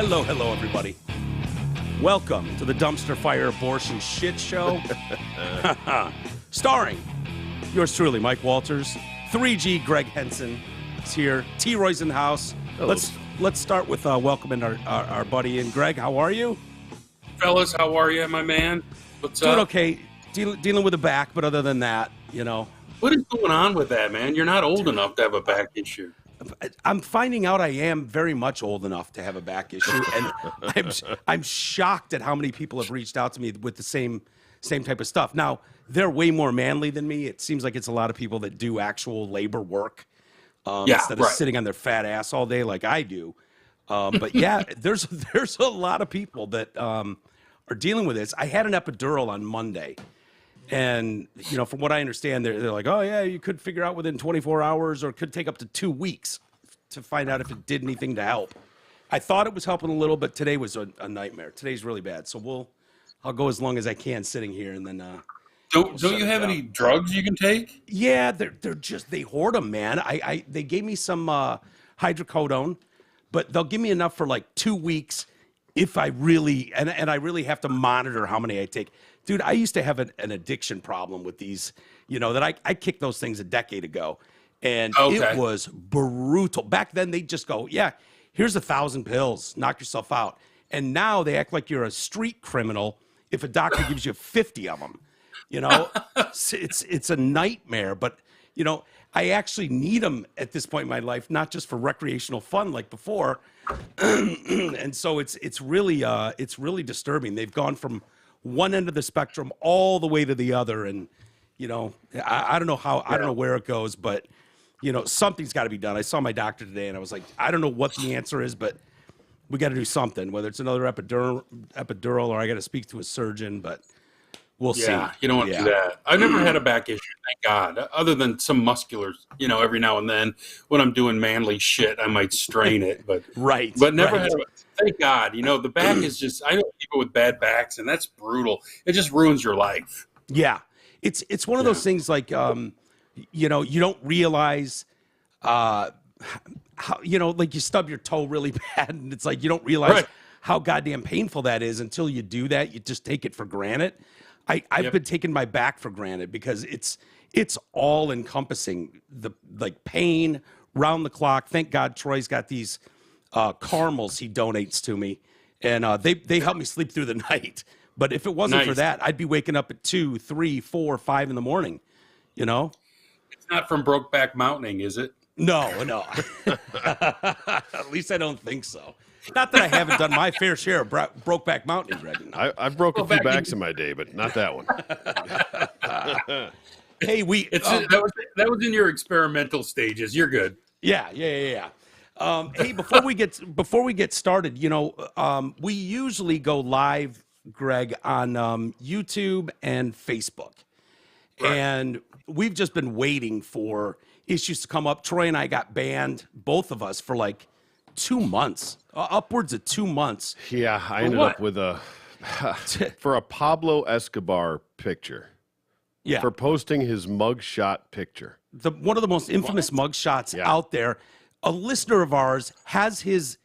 Hello, everybody. Welcome to the Dumpster Fire Abortion Shit Show. Starring yours truly, Mike Walters. 3G Greg Henson is here. T-Roy's in the house. Hello. Let's start with welcoming our buddy in. Greg, how are you? Fellas, how are you, my man? What's Doing up? okay. Dealing with the back, but other than that, you know. What is going on with that, man? You're not old enough to have a back issue. I'm finding out I am very much old enough to have a back issue, and I'm shocked at how many people have reached out to me with the same type of stuff. Now, they're way more manly than me. It seems like it's a lot of people that do actual labor work instead of sitting on their fat ass all day like I do. But yeah, there's a lot of people that are dealing with this. I had an epidural on Monday. And, you know, from what I understand, they're like, oh, yeah, you could figure out within 24 hours or it could take up to 2 weeks to find out if it did anything to help. I thought it was helping a little, but today was a nightmare. Today's really bad. So I'll go as long as I can sitting here and then Don't you have any drugs you can take? Yeah, they hoard them, man. They gave me some hydrocodone, but they'll give me enough for like 2 weeks if I really and I really have to monitor how many I take. Dude, I used to have an addiction problem with these, you know, that I kicked those things a decade ago. And It was brutal. Back then, they'd just go, yeah, here's 1,000 pills, knock yourself out. And now they act like you're a street criminal if a doctor gives you 50 of them. You know, it's a nightmare. But, you know, I actually need them at this point in my life, not just for recreational fun like before. And so it's really disturbing. They've gone from one end of the spectrum all the way to the other. And, you know, I don't know how, I don't know where it goes, but, you know, something's got to be done. I saw my doctor today and I was like, I don't know what the answer is, but we got to do something, whether it's another epidural or I got to speak to a surgeon, but we'll see. Yeah, you don't want to do that. I've never had a back issue, thank God, other than some muscular, you know, every now and then when I'm doing manly shit, I might strain it, but but never had thank God. You know, the back is just, I know people with bad backs and that's brutal. It just ruins your life. Yeah. It's one of those things like, you know, you don't realize how, you know, like you stub your toe really bad and it's like you don't realize how goddamn painful that is until you do that. You just take it for granted. I've been taking my back for granted because it's all encompassing, the like pain round the clock. Thank God Troy's got these caramels he donates to me, and they help me sleep through the night. But if it wasn't for that, I'd be waking up at 2, 3, 4, 5 in the morning. You know, it's not from Brokeback Mountain, is it? No. At least I don't think so. Not that I haven't done my fair share of Brokeback Mountain, Greg. I've broke a few backs in my day, but not that one. Hey, that was in your experimental stages. You're good. Yeah. Hey, before we get started, you know, we usually go live, Greg, on YouTube and Facebook, and we've just been waiting for issues to come up. Troy and I got banned, both of us, for like 2 months, upwards of 2 months. Yeah, I ended up with for a Pablo Escobar picture. Yeah, for posting his mugshot picture. One of the most infamous mugshots out there. A listener of ours has his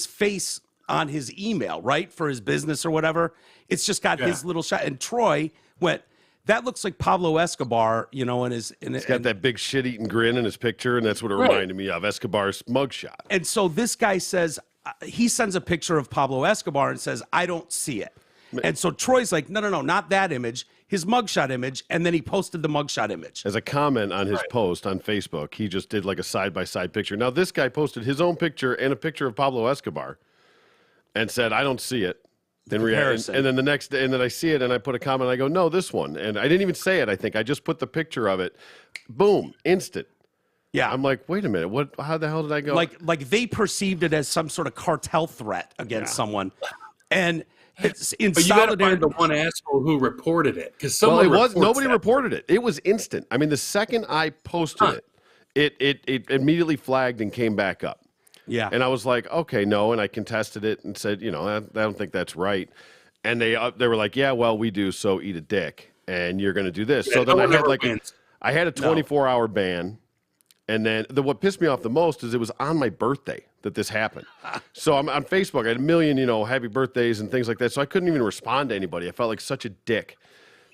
face on his email, right, for his business or whatever. It's just got his little shot. And Troy went, that looks like Pablo Escobar, you know, he's got that big shit-eating grin in his picture, and that's what it reminded me of, Escobar's mugshot. And so this guy says, he sends a picture of Pablo Escobar and says, I don't see it. And so Troy's like, no, not that image, his mugshot image, and then he posted the mugshot image. As a comment on his post on Facebook, he just did like a side-by-side picture. Now, this guy posted his own picture and a picture of Pablo Escobar and said, I don't see it. And then the next day, and then I see it, and I put a comment, and I go, no, this one. And I didn't even say it, I think. I just put the picture of it. Boom, instant. Yeah. I'm like, wait a minute, how the hell did I go? Like they perceived it as some sort of cartel threat against someone. And it's in but you got to find the one asshole who reported it. Because nobody reported it. It was instant. I mean, the second I posted it immediately flagged and came back up. Yeah. And I was like, okay, no. And I contested it and said, you know, I don't think that's right. And they were like, yeah, well, we do. So eat a dick. And you're going to do this. So then I had a 24-hour ban. And then what pissed me off the most is it was on my birthday that this happened. So I'm on Facebook. I had a million, happy birthdays and things like that. So I couldn't even respond to anybody. I felt like such a dick.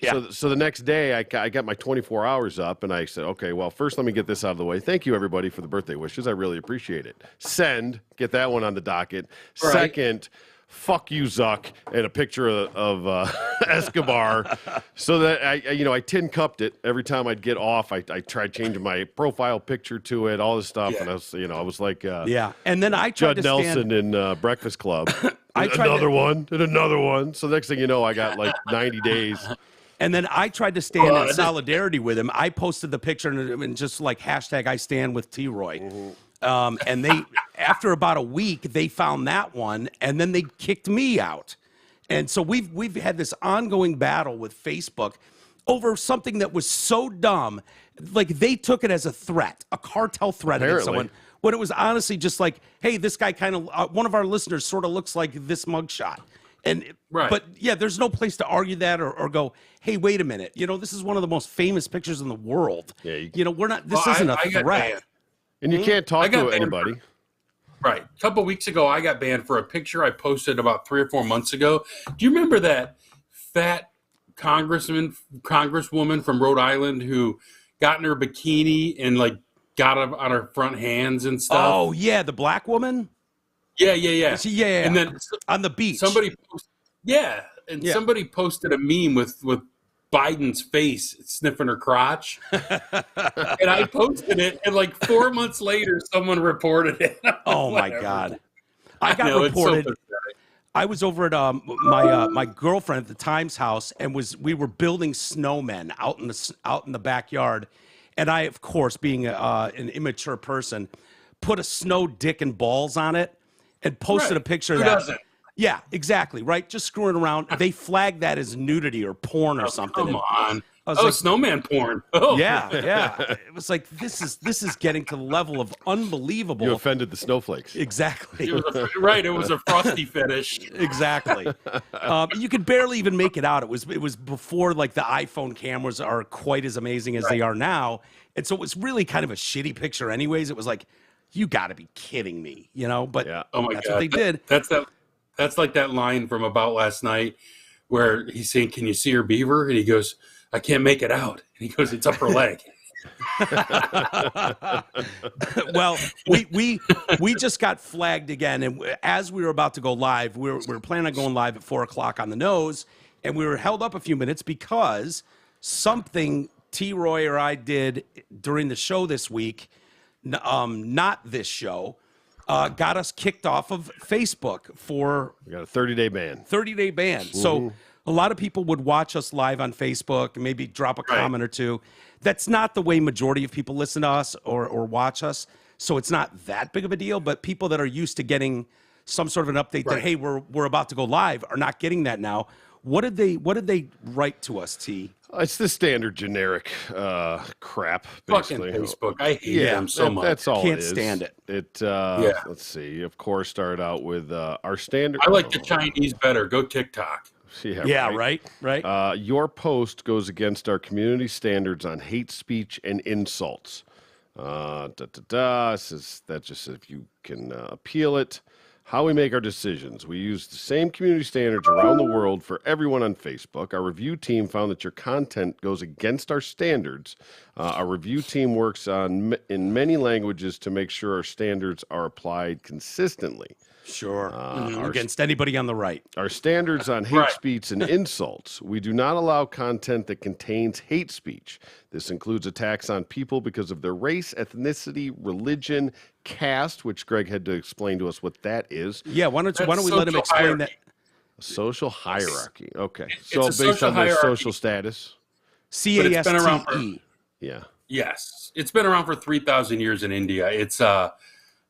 Yeah. So the next day, I got my 24 hours up, and I said, okay, well, first let me get this out of the way. Thank you, everybody, for the birthday wishes. I really appreciate it. Send. Get that one on the docket. Right. Second, fuck you, Zuck, and a picture of Escobar. So that I tin cupped it every time I'd get off. I tried changing my profile picture to it, all this stuff, and I was like, And then I tried Judd Nelson in Breakfast Club. Another one. So next thing you know, I got like 90 days. And then I tried to stand in solidarity with him. I posted the picture and just like hashtag I stand with T-Roy. Mm-hmm. And they, after about a week, they found that one, and then they kicked me out. And so we've had this ongoing battle with Facebook over something that was so dumb. Like they took it as a threat, a cartel threat against someone. When it was honestly just like, hey, this guy kind of, one of our listeners sort of looks like this mugshot. But yeah, there's no place to argue that or go, hey, wait a minute. This is one of the most famous pictures in the world. Yeah, we're not, this isn't a threat. And you can't talk to anybody. Right. A couple of weeks ago, I got banned for a picture I posted about 3 or 4 months ago. Do you remember that fat congresswoman from Rhode Island who got in her bikini and like got up on her front hands and stuff? Oh, yeah, the black woman? Yeah. Yeah. And then on the beach. Somebody posted a meme with Biden's face sniffing her crotch. And I posted it, and like 4 months later, someone reported it. Oh, my God. I got reported. So I was over at my girlfriend at the Times house, and we were building snowmen out in the backyard. And I, of course, being an immature person, put a snow dick and balls on it and posted a picture of that. Who doesn't? Yeah, exactly, right? Just screwing around. They flagged that as nudity or porn or something. Come on. Snowman porn. Oh. Yeah. It was like, this is getting to the level of unbelievable. You offended the snowflakes. Exactly. It was a frosty fetish. Exactly. You could barely even make it out. It was before like the iPhone cameras are quite as amazing as they are now. And so it was really kind of a shitty picture anyways. It was like, you got to be kidding me, But oh my that's God. What they did. That's like that line from About Last Night where he's saying, "Can you see her beaver?" And he goes, "I can't make it out." And he goes, "It's up her leg." Well, we just got flagged again, and as we were about to go live, we were planning on going live at 4:00 on the nose, and we were held up a few minutes because something T-Roy or I did during the show this week, not this show, got us kicked off of Facebook for... We got a 30-day ban. 30-day ban. Mm-hmm. So a lot of people would watch us live on Facebook and maybe drop a comment or two. That's not the way majority of people listen to us or watch us. So it's not that big of a deal. But people that are used to getting some sort of an update that, hey, we're about to go live are not getting that now. What did they write to us, T? It's the standard generic crap, basically. Fucking Facebook. I hate them so much. That's all Can't it is. Stand it. Let's see. Of course, started out with our standard. I like the Chinese better. Go TikTok. Right. Your post goes against our community standards on hate speech and insults. That just if you can appeal it. How we make our decisions. We use the same community standards around the world for everyone on Facebook. Our review team found that your content goes against our standards. Our review team works in many languages to make sure our standards are applied consistently. Sure. Against anybody on the right. Our standards on hate speech and insults. We do not allow content that contains hate speech. This includes attacks on people because of their race, ethnicity, religion, caste, which Greg had to explain to us what that is. Yeah, why don't we let him explain that? Social hierarchy. Okay. So based on their social status. CASTE. Yeah. Yes. It's been around for 3,000 years in India. It's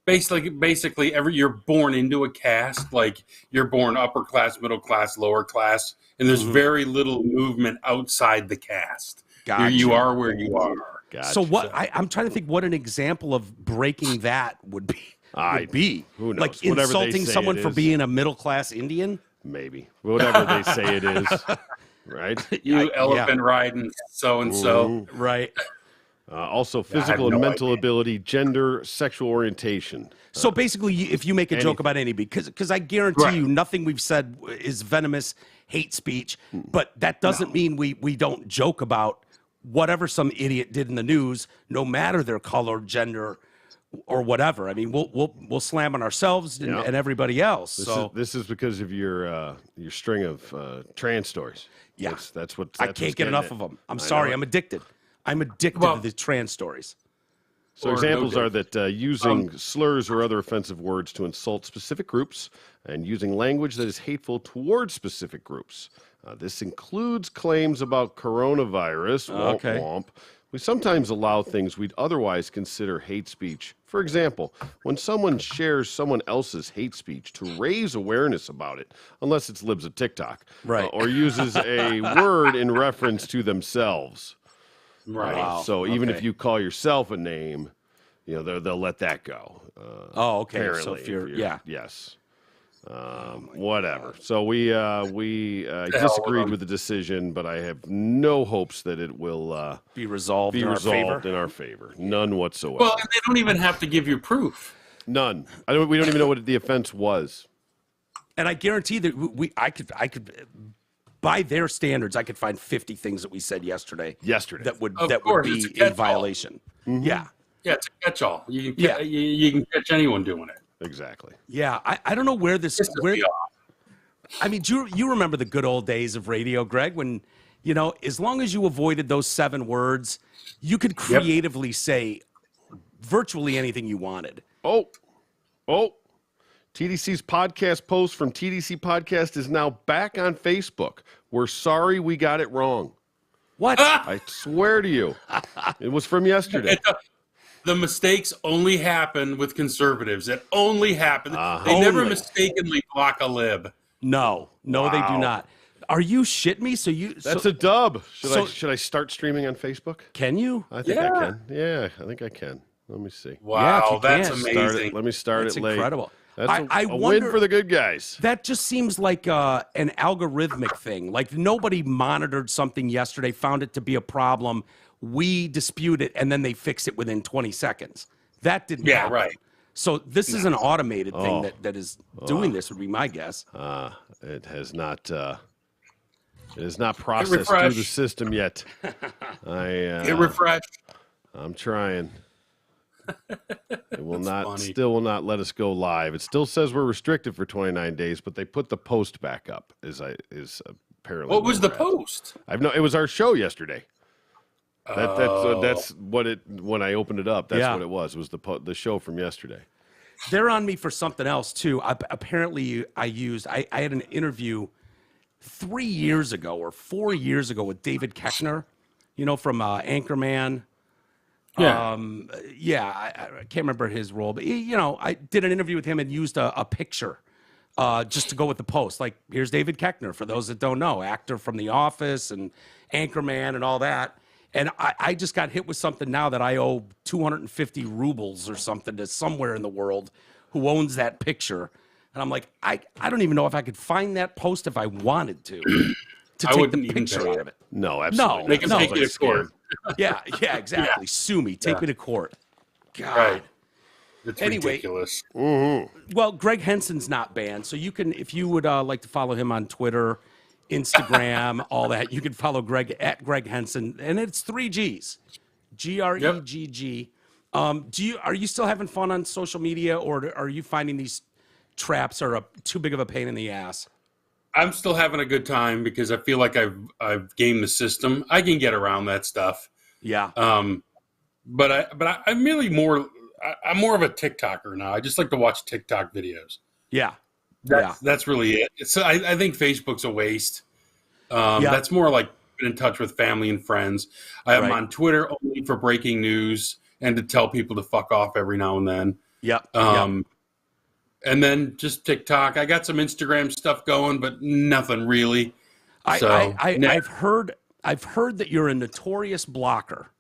basically you're born into a caste, like you're born upper class, middle class, lower class, and there's very little movement outside the caste. Gotcha. You are where you are. Gotcha. So what I'm trying to think what an example of breaking that would be. Who knows? Like insulting someone for being a middle class Indian? Maybe. Whatever they say it is. Right? You elephant riding so and so. Right. Also, physical and mental ability, gender, sexual orientation. So basically, if you make a joke about anybody, because I guarantee you nothing we've said is venomous hate speech, but that doesn't mean we don't joke about whatever some idiot did in the news, no matter their color, gender, or whatever. I mean, we'll slam on ourselves and everybody else. This is because of your string of trans stories. Yeah, that's what I can't get enough of them. I'm sorry, I'm addicted. I'm addicted to the trans stories. So examples are that using slurs or other offensive words to insult specific groups and using language that is hateful towards specific groups. This includes claims about coronavirus. Womp womp. We sometimes allow things we'd otherwise consider hate speech. For example, when someone shares someone else's hate speech to raise awareness about it, unless it's libs of TikTok, or uses a word in reference to themselves. Right. So even if you call yourself a name, they'll let that go. So if you're yes. Whatever. So we disagreed with the decision, but I have no hopes that it will be resolved in our favor. None whatsoever. Well, and they don't even have to give you proof. None. We don't even know what the offense was. And I guarantee that I could. By their standards, I could find 50 things that we said yesterday that would be in violation. Mm-hmm. Yeah, it's a catch-all. You can catch anyone doing it. Exactly. Yeah, I don't know where this. I mean, do you remember the good old days of radio, Greg? When as long as you avoided those 7 words, you could creatively say virtually anything you wanted. Oh. TDC's podcast post from TDC Podcast is now back on Facebook. We're sorry we got it wrong. What? I swear to you. It was from yesterday. The mistakes only happen with conservatives. It only happens. They never mistakenly block a lib. No, they do not. Are you shitting me? That's a dub. Should I start streaming on Facebook? Can you? I think I can. Yeah, I think I can. Let me see. Wow, that's amazing. Let me start it late. Incredible. That's a win for the good guys. That just seems like an algorithmic thing. Like nobody monitored something yesterday, found it to be a problem. We dispute it, and then they fix it within 20 seconds. That didn't happen. Right. So this is an automated thing that is doing this, would be my guess. It has not processed through the system yet. Get refreshed. I'm trying. It will still will not let us go live. It still says we're restricted for 29 days, but they put the post back up. Is apparently what was the post? It was our show yesterday. That's what it. When I opened it up, that's what it was. It was the show from yesterday. They're on me for something else too. Apparently, I had an interview 3 years ago or 4 years ago with David Koechner, from Anchorman. I can't remember his role, but I did an interview with him and used a picture just to go with the post. Like, here's David Koechner, for those that don't know, actor from The Office and Anchorman and all that. And I just got hit with something now that I owe 250 rubles or something to somewhere in the world who owns that picture. And I'm like, I don't even know if I could find that post if I wanted to take the picture out of it. No, absolutely. No, they can take you to court. Yeah, exactly. Yeah. Sue me. Take me to court. God. Right. It's ridiculous. Mm-hmm. Well, Greg Henson's not banned, so you can, if you would like to follow him on Twitter, Instagram, all that, you can follow Greg at Greg Henson, and it's 3 G's, GREGG. Are you still having fun on social media, or are you finding these traps are too big of a pain in the ass? I'm still having a good time because I feel like I've gamed the system. I can get around that stuff. Yeah. But I'm really I'm more of a TikToker now. I just like to watch TikTok videos. Yeah. That's really it. I think Facebook's a waste. That's more like in touch with family and friends. I'm on Twitter only for breaking news and to tell people to fuck off every now and then. Yep. And then just TikTok. I got some Instagram stuff going, but nothing really. I've heard that you're a notorious blocker.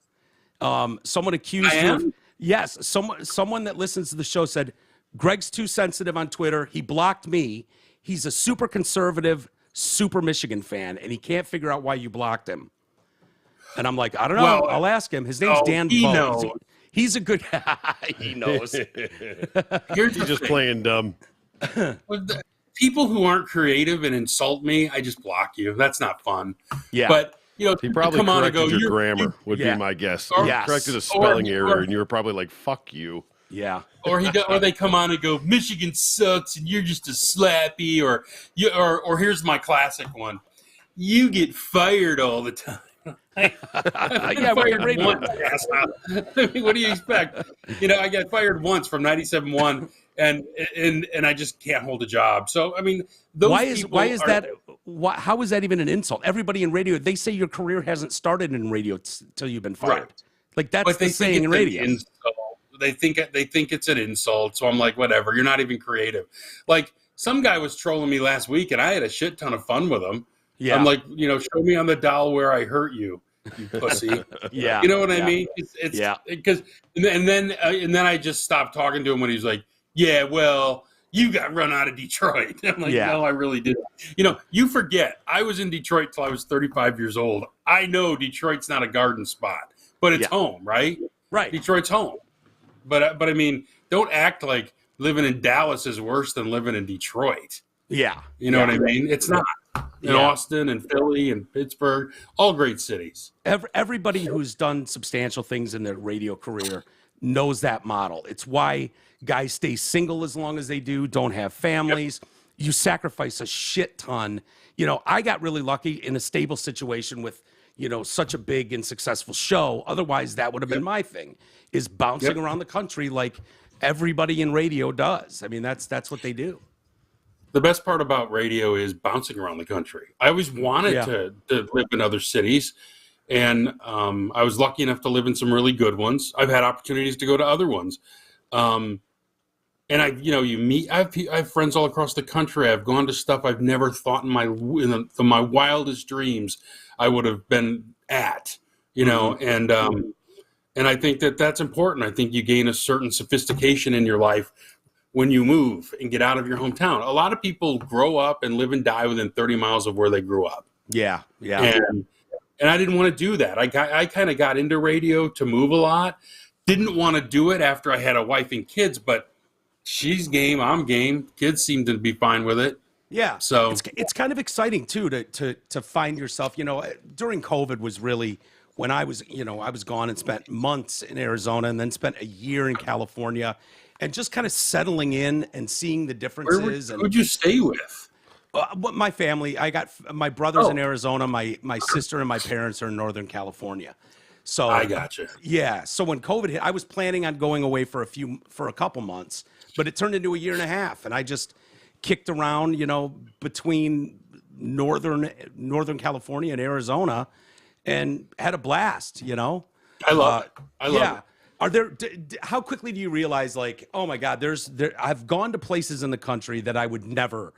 Someone accused you. Yes, someone that listens to the show said Greg's too sensitive on Twitter. He blocked me. He's a super conservative, super Michigan fan, and he can't figure out why you blocked him. And I'm like, I don't know. Well, I'll ask him. His name's Dan Vogt. He's a good he knows. He's just playing dumb. People who aren't creative and insult me, I just block you. That's not fun. Yeah. But, you know, he probably come on corrected and go, your grammar would be my guess. Or corrected a spelling error, and you were probably like, fuck you. Yeah. Or they come on and go, Michigan sucks and you're just a slappy, or here's my classic one. You get fired all the time. I fired once. I mean, what do you expect? You know, I got fired once from 97.1 and I just can't hold a job. So, I mean, how is that even an insult? Everybody in radio, they say your career hasn't started in radio till you've been fired. Right. Like that's the saying in radio. They think it's an insult. So I'm like, whatever. You're not even creative. Like some guy was trolling me last week, and I had a shit ton of fun with him. Yeah. I'm like, you know, show me on the doll where I hurt you, you pussy. Yeah. You know what I mean? It's because and then I just stopped talking to him when he was like, yeah, well, you got run out of Detroit. I'm like, no, I really didn't. You know, you forget I was in Detroit till I was 35 years old. I know Detroit's not a garden spot, but it's home, right? Right. Detroit's home. But I mean, don't act like living in Dallas is worse than living in Detroit. Yeah. You know what I mean? It's not. In Austin and Philly and Pittsburgh, all great cities. Everybody who's done substantial things in their radio career knows that model. It's why guys stay single as long as they do, don't have families. Yep. You sacrifice a shit ton. You know, I got really lucky in a stable situation with, you know, such a big and successful show. Otherwise, that would have been my thing, is bouncing around the country like everybody in radio does. I mean, that's what they do. The best part about radio is bouncing around the country. I always wanted to live in other cities, and I was lucky enough to live in some really good ones. I've had opportunities to go to other ones. And I have friends all across the country. I've gone to stuff I've never thought in my wildest dreams I would have been at, you know, and I think that's important. I think you gain a certain sophistication in your life when you move and get out of your hometown. A lot of people grow up and live and die within 30 miles of where they grew up. Yeah. And I didn't want to do that. I kind of got into radio to move a lot. Didn't want to do it after I had a wife and kids, but she's game, I'm game. Kids seem to be fine with it. Yeah. So it's kind of exciting too to find yourself, you know, during COVID was really when I was gone and spent months in Arizona and then spent a year in California. And just kind of settling in and seeing the differences. Who'd you stay with? My family. I got my brothers in Arizona. My sister and my parents are in Northern California. So I gotcha. Yeah. So when COVID hit, I was planning on going away for a couple months, but it turned into a year and a half, and I just kicked around, you know, between Northern California and Arizona, and had a blast. You know. I love it. I love it. Are there? How quickly do you realize, like, oh my God, I've gone to places in the country that I would never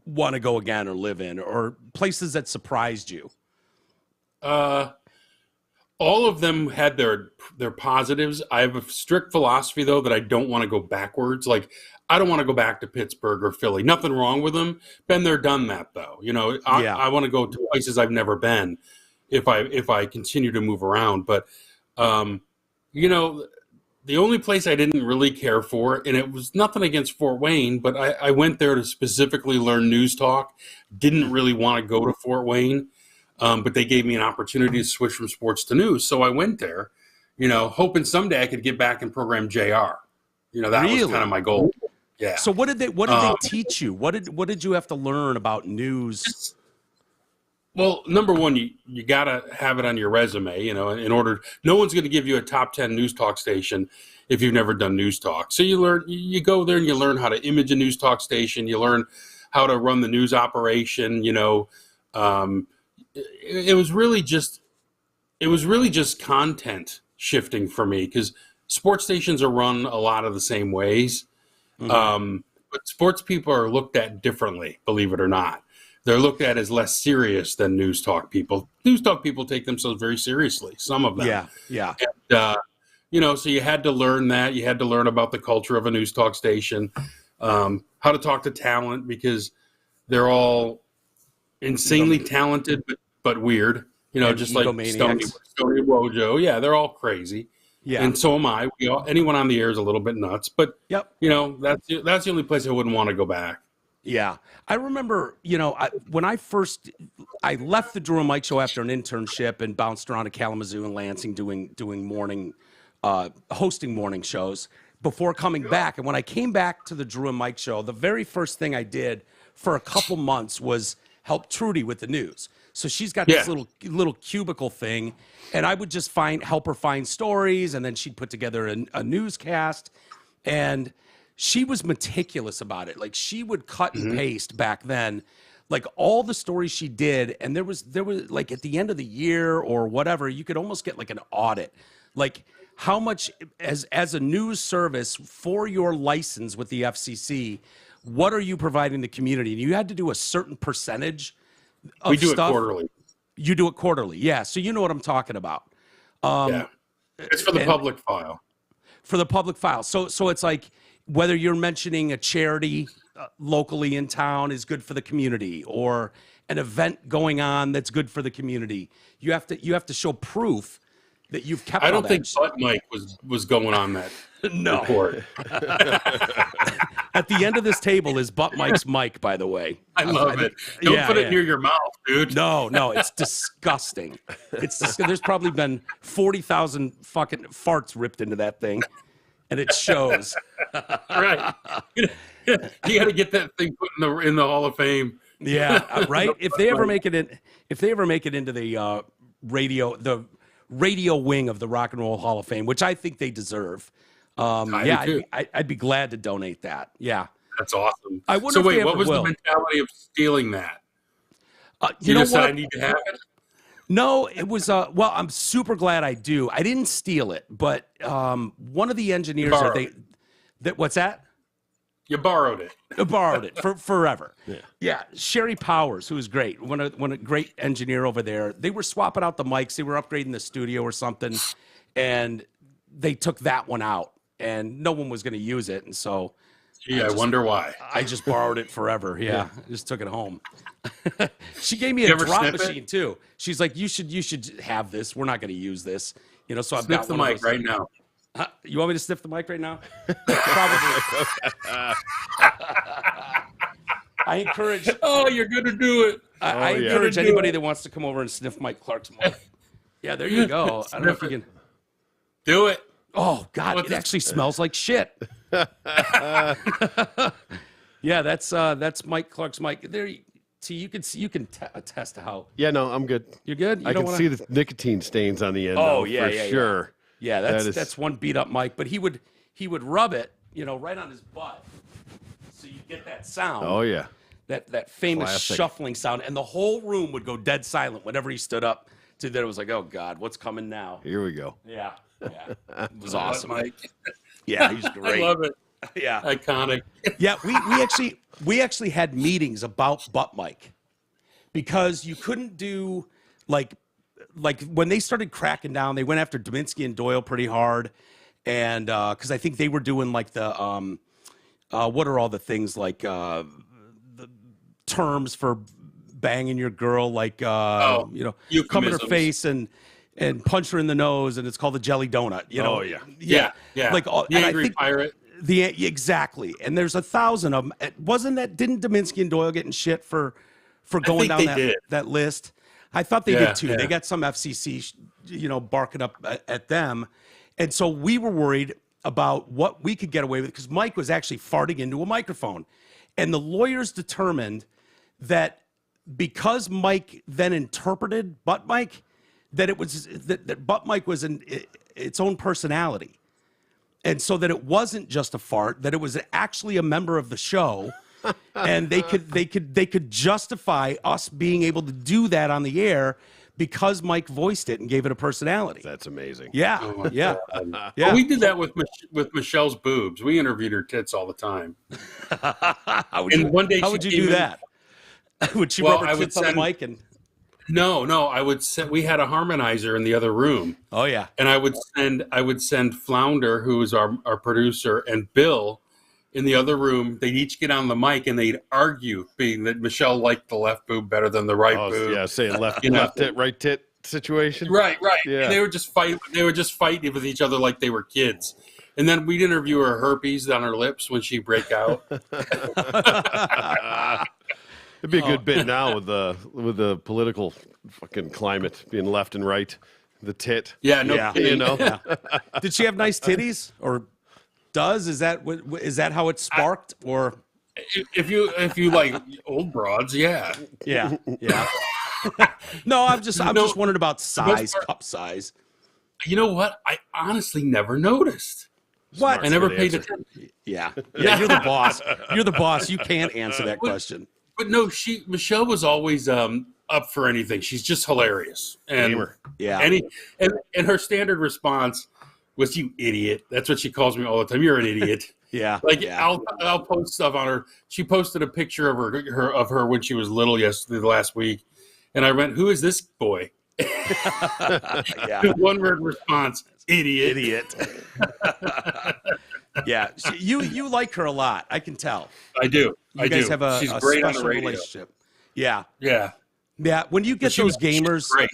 want to go again or live in, or places that surprised you? All of them had their positives. I have a strict philosophy though that I don't want to go backwards. Like I don't want to go back to Pittsburgh or Philly. Nothing wrong with them. Been there, done that though. You know, I want to go to places I've never been if I continue to move around, but. You know, the only place I didn't really care for, and it was nothing against Fort Wayne, but I went there to specifically learn news talk. Didn't really want to go to Fort Wayne, but they gave me an opportunity to switch from sports to news. So I went there, you know, hoping someday I could get back and program JR. You know, that was kind of my goal. Yeah. So what did they teach you? What did you have to learn about news? Well, number one, you got to have it on your resume, you know, in order. No one's going to give you a top 10 news talk station if you've never done news talk. So you go there and you learn how to image a news talk station. You learn how to run the news operation, you know. It was really just content shifting for me because sports stations are run a lot of the same ways. Mm-hmm. But sports people are looked at differently, believe it or not. They're looked at as less serious than news talk people. News talk people take themselves very seriously, some of them. Yeah. And, you know, so you had to learn that. You had to learn about the culture of a news talk station, how to talk to talent because they're all insanely talented but weird. just like Stony Wojo. Yeah, they're all crazy. Yeah, and so am I. Anyone on the air is a little bit nuts, but that's the only place I wouldn't want to go back. Yeah, I remember, when I left the Drew and Mike show after an internship and bounced around to Kalamazoo and Lansing doing morning, hosting morning shows before coming back. And when I came back to the Drew and Mike show, the very first thing I did for a couple months was help Trudy with the news. So she's got this little cubicle thing, and I would just help her find stories, and then she'd put together a newscast, and she was meticulous about it. Like, she would cut and paste back then, like all the stories she did. And there was like at the end of the year or whatever, you could almost get like an audit, like how much as a news service for your license with the FCC, what are you providing the community? And you had to do a certain percentage of We do stuff. it quarterly. You do it quarterly. Yeah. So you know what I'm talking about. It's for the public file. For the public file. So it's like, whether you're mentioning a charity locally in town is good for the community, or an event going on that's good for the community, you have to show proof that you've kept. I don't think Butt Mike was going on that report. At the end of this table is Butt Mike's mic, by the way. I love it. Don't put it near your mouth, dude. No, it's disgusting. There's probably been 40,000 fucking farts ripped into that thing. And it shows. Right. You got to get that thing put in the Hall of Fame. Yeah, right. If they ever make it into the radio wing of the Rock and Roll Hall of Fame, which I think they deserve. I'd be glad to donate that. Yeah, that's awesome. I wonder. So wait, what was the mentality of stealing that? You just said I need to have it. No, it was, well, I'm super glad I do. I didn't steal it, but one of the engineers what's that? You borrowed it. I borrowed it for forever. Yeah. Sherry Powers, who was great, one a great engineer over there. They were swapping out the mics. They were upgrading the studio or something, and they took that one out, and no one was going to use it, and so. Gee, I wonder why. I just borrowed it forever. Yeah, I just took it home. She gave me a drop machine too. She's like, "You should have this. We're not going to use this." So I've got the mic right now. You want me to sniff the mic right now? Probably. I encourage. Oh, you're going to do it. I encourage anybody that wants to come over and sniff Mike Clark's mic. Yeah, there you go. I don't know if you can do it. Oh God, it actually smells like shit. Yeah, that's Mike Clark's mic. There, you can attest to how. Yeah, no, I'm good. You're good. I can see the nicotine stains on the end. Oh yeah, for sure. Yeah, that's one beat up mic. But he would rub it, right on his butt, so you get that sound. Oh yeah, that famous shuffling sound, and the whole room would go dead silent whenever he stood up. To that, it was like, oh God, what's coming now? Here we go. Yeah, it was awesome. Mike. Yeah, he's great. I love it. Yeah, iconic. Yeah, we actually had meetings about Butt Mike, because you couldn't do like when they started cracking down, they went after Dominski and Doyle pretty hard, and because I think they were doing like the what are all the things like the terms for banging your girl, like you come in her face and punch her in the nose, and it's called the jelly donut. Oh yeah. Like the angry pirate. Exactly, and there's 1,000 of them. Didn't Dominski and Doyle get in shit for going down that list? I thought they did too. Yeah. They got some FCC, barking up at them, and so we were worried about what we could get away with, because Mike was actually farting into a microphone, and the lawyers determined that because Mike then interpreted Butt Mike, that it was that Butt Mike was its own personality. And so that it wasn't just a fart, that it was actually a member of the show, and they could justify us being able to do that on the air because Mike voiced it and gave it a personality. That's amazing. Yeah, yeah. Well, we did that with Michelle's boobs. We interviewed her tits all the time. How would you do that? Would she rub her tits on the mic and? No. I would send. We had a harmonizer in the other room. Oh yeah. And I would send Flounder, who is our producer, and Bill in the other room. They'd each get on the mic and they'd argue, being that Michelle liked the left boob better than the right boob. Yeah, saying left tit, right tit. situation. Right. Yeah. And they would just fight. They would just fight with each other like they were kids. And then we'd interview her herpes on her lips when she'd break out. It'd be a good bit now with the political fucking climate being left and right. The tit. Yeah, no kidding. You know. Yeah. Did she have nice titties, or is that how it sparked, or? If you like old broads, yeah. No, I'm just wondering about size, cup size. You know what? I honestly never noticed. What? I never paid attention. Yeah. You're the boss. You're the boss. You can't answer that question. But no, Michelle was always up for anything. She's just hilarious. And yeah. And her standard response was, "You idiot." That's what she calls me all the time. You're an idiot. Yeah. I'll post stuff on her. She posted a picture of her when she was little last week. And I went, "Who is this boy?" Yeah. One word response, idiot. Yeah. You like her a lot. I can tell. I do. You guys have a She's great special on the radio. relationship. Yeah. Yeah. Yeah. When you get those gamers, great.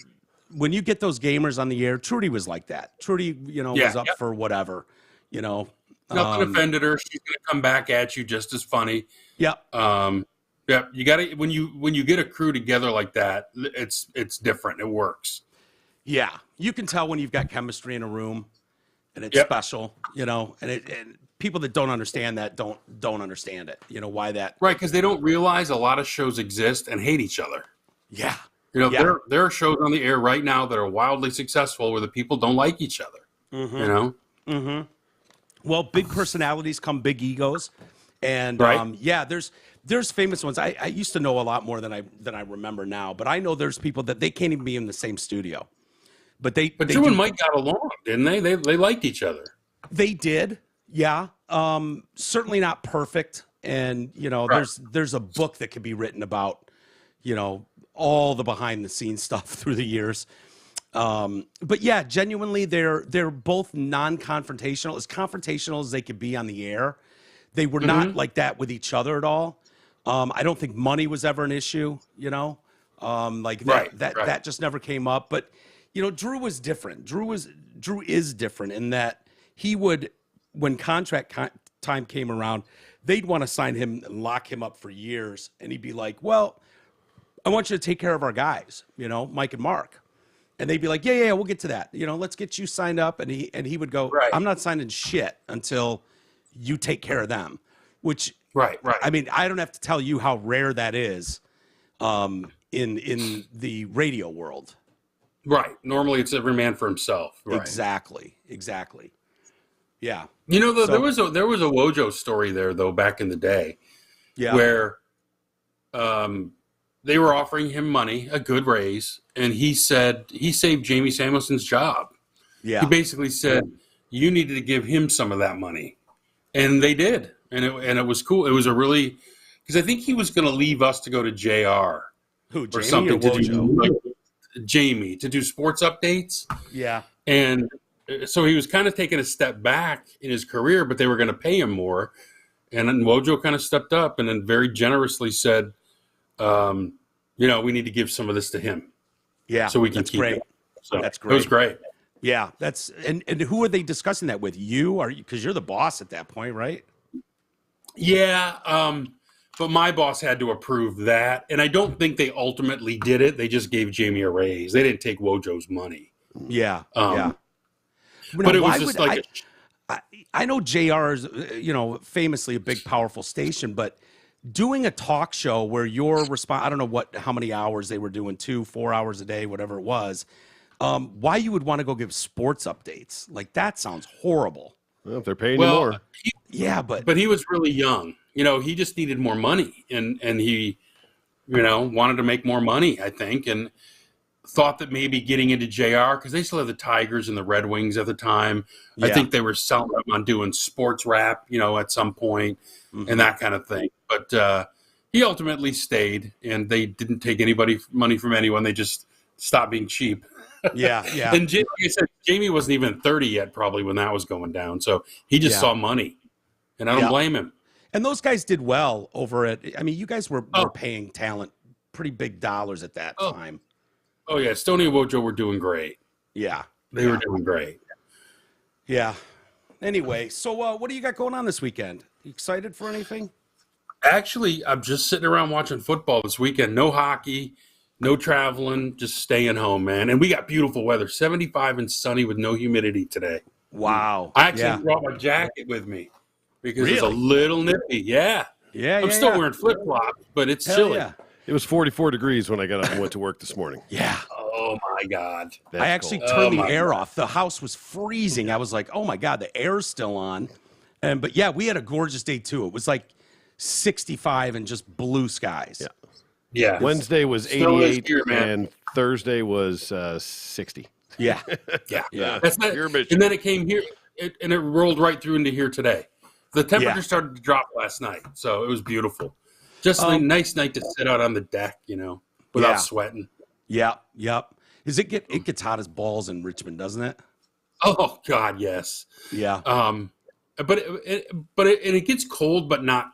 When you get those gamers on the air, Trudy was like that. Trudy, was up for whatever, Nothing offended her. She's going to come back at you just as funny. Yeah. Yeah. You got to when you get a crew together like that, it's different. It works. Yeah. You can tell when you've got chemistry in a room, and it's special. And people that don't understand that don't understand it. Why that? Right, because they don't realize a lot of shows exist and hate each other. Yeah. There are shows on the air right now that are wildly successful where the people don't like each other. Mm-hmm. Mm-hmm. Well, big personalities come big egos, and there's famous ones. I used to know a lot more than I remember now, but I know there's people that they can't even be in the same studio. But Drew and Mike got along, didn't they? They liked each other. They did, yeah. Certainly not perfect, and there's a book that could be written about all the behind the scenes stuff through the years. But yeah, genuinely, they're both non-confrontational, as confrontational as they could be on the air. They were not like that with each other at all. I don't think money was ever an issue, that just never came up. But Drew was different. Drew is different in that he would, when contract time came around, they'd want to sign him and lock him up for years, and he'd be like, "Well, I want you to take care of our guys, Mike and Mark." And they'd be like, yeah, we'll get to that. Let's get you signed up. And he would go, "I'm not signing shit until you take care of them," which, right. I mean, I don't have to tell you how rare that is in the radio world. Right. Normally it's every man for himself. Right. Exactly. Yeah. There was a Wojo story there though, back in the day, where they were offering him money, a good raise, and he said he saved Jamie Samuelson's job. Yeah. He basically said, "You needed to give him some of that money." And they did. And it was cool. It was because I think he was going to leave us to go to JR. Who, Jamie or something or to Wojo? do, Jamie, to do sports updates. Yeah. And so he was kind of taking a step back in his career, but they were going to pay him more. And then Wojo kind of stepped up and then very generously said, we need to give some of this to him. Yeah. So we can keep great. it. So that's great. It was great. Yeah. And who are they discussing that with? Because you're the boss at that point, right? Yeah. But my boss had to approve that. And I don't think they ultimately did it. They just gave Jamie a raise. They didn't take Wojo's money. Yeah. But it was just like I know JR is, famously a big, powerful station, but doing a talk show where you're I don't know how many hours they were doing, 2-4 hours a day, whatever it was. Why you would want to go give sports updates? Like, that sounds horrible. Well, if they're paying you more. But he was really young. He just needed more money, and he, wanted to make more money, I think, and thought that maybe getting into JR, because they still had the Tigers and the Red Wings at the time. Yeah. I think they were selling them on doing sports rap, at some point, and that kind of thing. But he ultimately stayed, and they didn't take money from anyone. They just stopped being cheap. Yeah. And like I said, Jamie wasn't even 30 yet, probably, when that was going down. So he just saw money, and I don't blame him. And those guys did well over it. I mean, you guys were paying talent pretty big dollars at that time. Oh yeah, Stoney and Wojo were doing great. Yeah, they were doing great. Yeah. Anyway, so what do you got going on this weekend? You excited for anything? Actually, I'm just sitting around watching football this weekend. No hockey, no traveling, just staying home, man. And we got beautiful weather, 75 and sunny with no humidity today. Wow. I actually brought my jacket with me because it's a little nippy. Yeah. I'm still wearing flip-flops, but it's chilly. Yeah. It was 44 degrees when I got up and went to work this morning. Yeah. Oh, my God. I actually turned the air off. The house was freezing. I was like, oh, my God, the air's still on. But, yeah, we had a gorgeous day, too. It was like 65 and just blue skies. Yeah. Wednesday was 88, and Thursday was 60. Yeah. Yeah. That's not, and then it came here, and it rolled right through into here today. The temperature started to drop last night, so it was beautiful. Just a nice night to sit out on the deck, without sweating. Yep. It gets hot as balls in Richmond, doesn't it? Oh God, yes. Yeah. But it gets cold, but not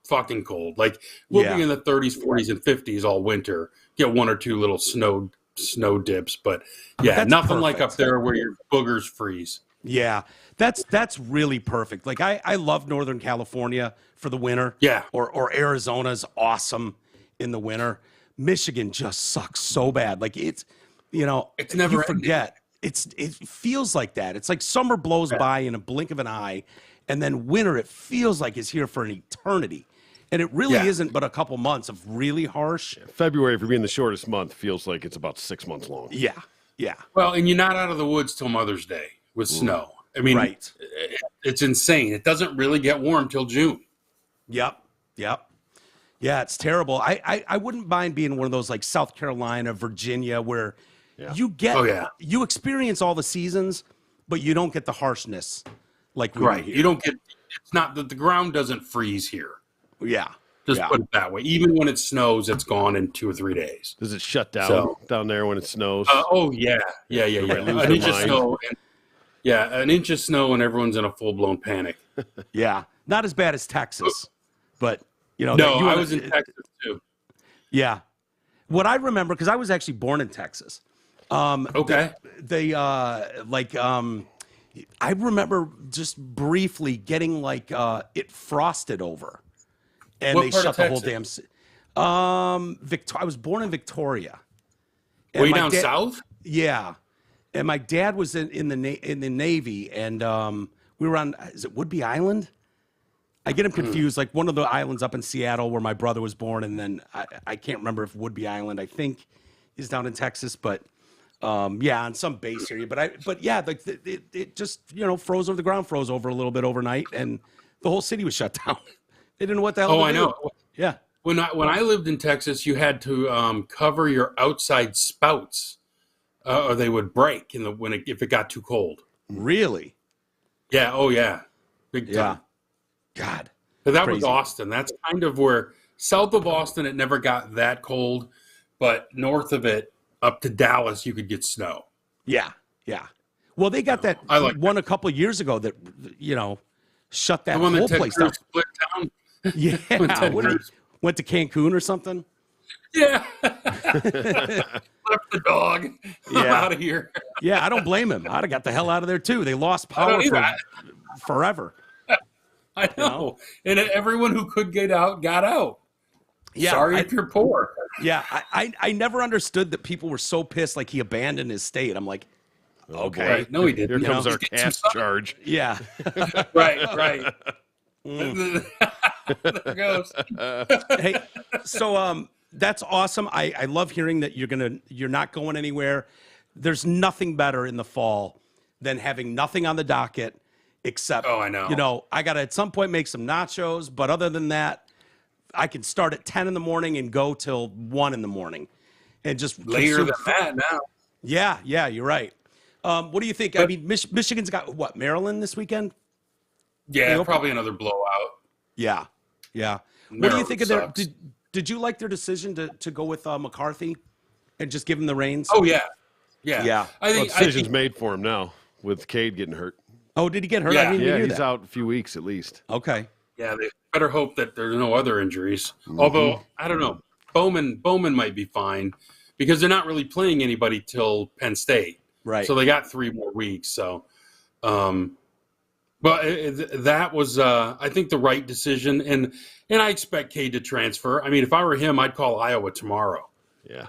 fucking cold. Like we'll be in the 30s, 40s, and 50s all winter. Get one or two little snow dips, but that's nothing perfect. Like up there where your boogers freeze. Yeah, that's really perfect. Like I love Northern California for the winter. Yeah. Or Arizona's awesome in the winter. Michigan just sucks so bad. Like it's never you forget. It feels like that. It's like summer blows by in a blink of an eye, and then winter it feels like it's here for an eternity. And it really isn't but a couple months of really harsh. February, for being the shortest month, feels like it's about 6 months long. Yeah. Well, and you're not out of the woods till Mother's Day with snow. I mean, it's insane. It doesn't really get warm till June. Yep. Yeah, it's terrible. I wouldn't mind being one of those like South Carolina, Virginia, where you get you experience all the seasons, but you don't get the harshness like we do here. You don't get. It's not that the ground doesn't freeze here. Yeah. Just put it that way. Even when it snows, it's gone in 2 or 3 days. Does it shut down down there when it snows? Yeah. An inch of snow. An inch of snow and everyone's in a full-blown panic. Yeah. Not as bad as Texas, but, No, I was in Texas, too. Yeah. What I remember, because I was actually born in Texas. Okay. I remember just briefly getting, it frosted over. And what they part shut of the whole Texas? damn I was born in Victoria. Were you down south? Yeah. And my dad was in the Navy, and we were on, is it Whidbey Island? I get him confused, like one of the islands up in Seattle where my brother was born, and then I can't remember if Whidbey Island, I think, is down in Texas, but on some base area. But it just, froze over, the ground froze over a little bit overnight, and the whole city was shut down. They didn't know what the hell to do. I know. Yeah. When I lived in Texas, you had to cover your outside spouts, or they would break if it got too cold. Really? Yeah. Oh, yeah. Big time. Yeah. God. But that was Austin. That's kind of where south of Austin it never got that cold, but north of it up to Dallas you could get snow. Yeah. Well, they got that one a couple of years ago that shut that whole place down. Split town. Yeah. Went to Cancun or something? Yeah. Left the dog. I'm out of here. Yeah, I don't blame him. I'd have got the hell out of there too. They lost power forever. I know. And everyone who could get out got out. Yeah. Sorry if you're poor. Yeah. I never understood that people were so pissed like he abandoned his state. I'm like, okay. Right. No, he didn't. Here comes our cast charge. Yeah. Right. There it goes. Hey, so that's awesome. I love hearing that you're not going anywhere. There's nothing better in the fall than having nothing on the docket except I know. I gotta at some point make some nachos, but other than that, I can start at 10 in the morning and go till 1 in the morning and just later than that now. Yeah, you're right. What do you think? I mean, Michigan's got what, Maryland this weekend? Yeah, probably another blowout. Yeah. What do you think of their? Did you like their decision to go with McCarthy and just give him the reins? Oh yeah. I think decision's made for him now with Cade getting hurt. Oh, did he get hurt? Yeah, I didn't hear he's that. out a few weeks at least. Okay. Yeah, they better hope that there's no other injuries. Mm-hmm. Although I don't know, Bowman might be fine, because they're not really playing anybody till Penn State. Right. So they got 3 more weeks. So, but that was, I think, the right decision. And I expect Cade to transfer. I mean, if I were him, I'd call Iowa tomorrow. Yeah.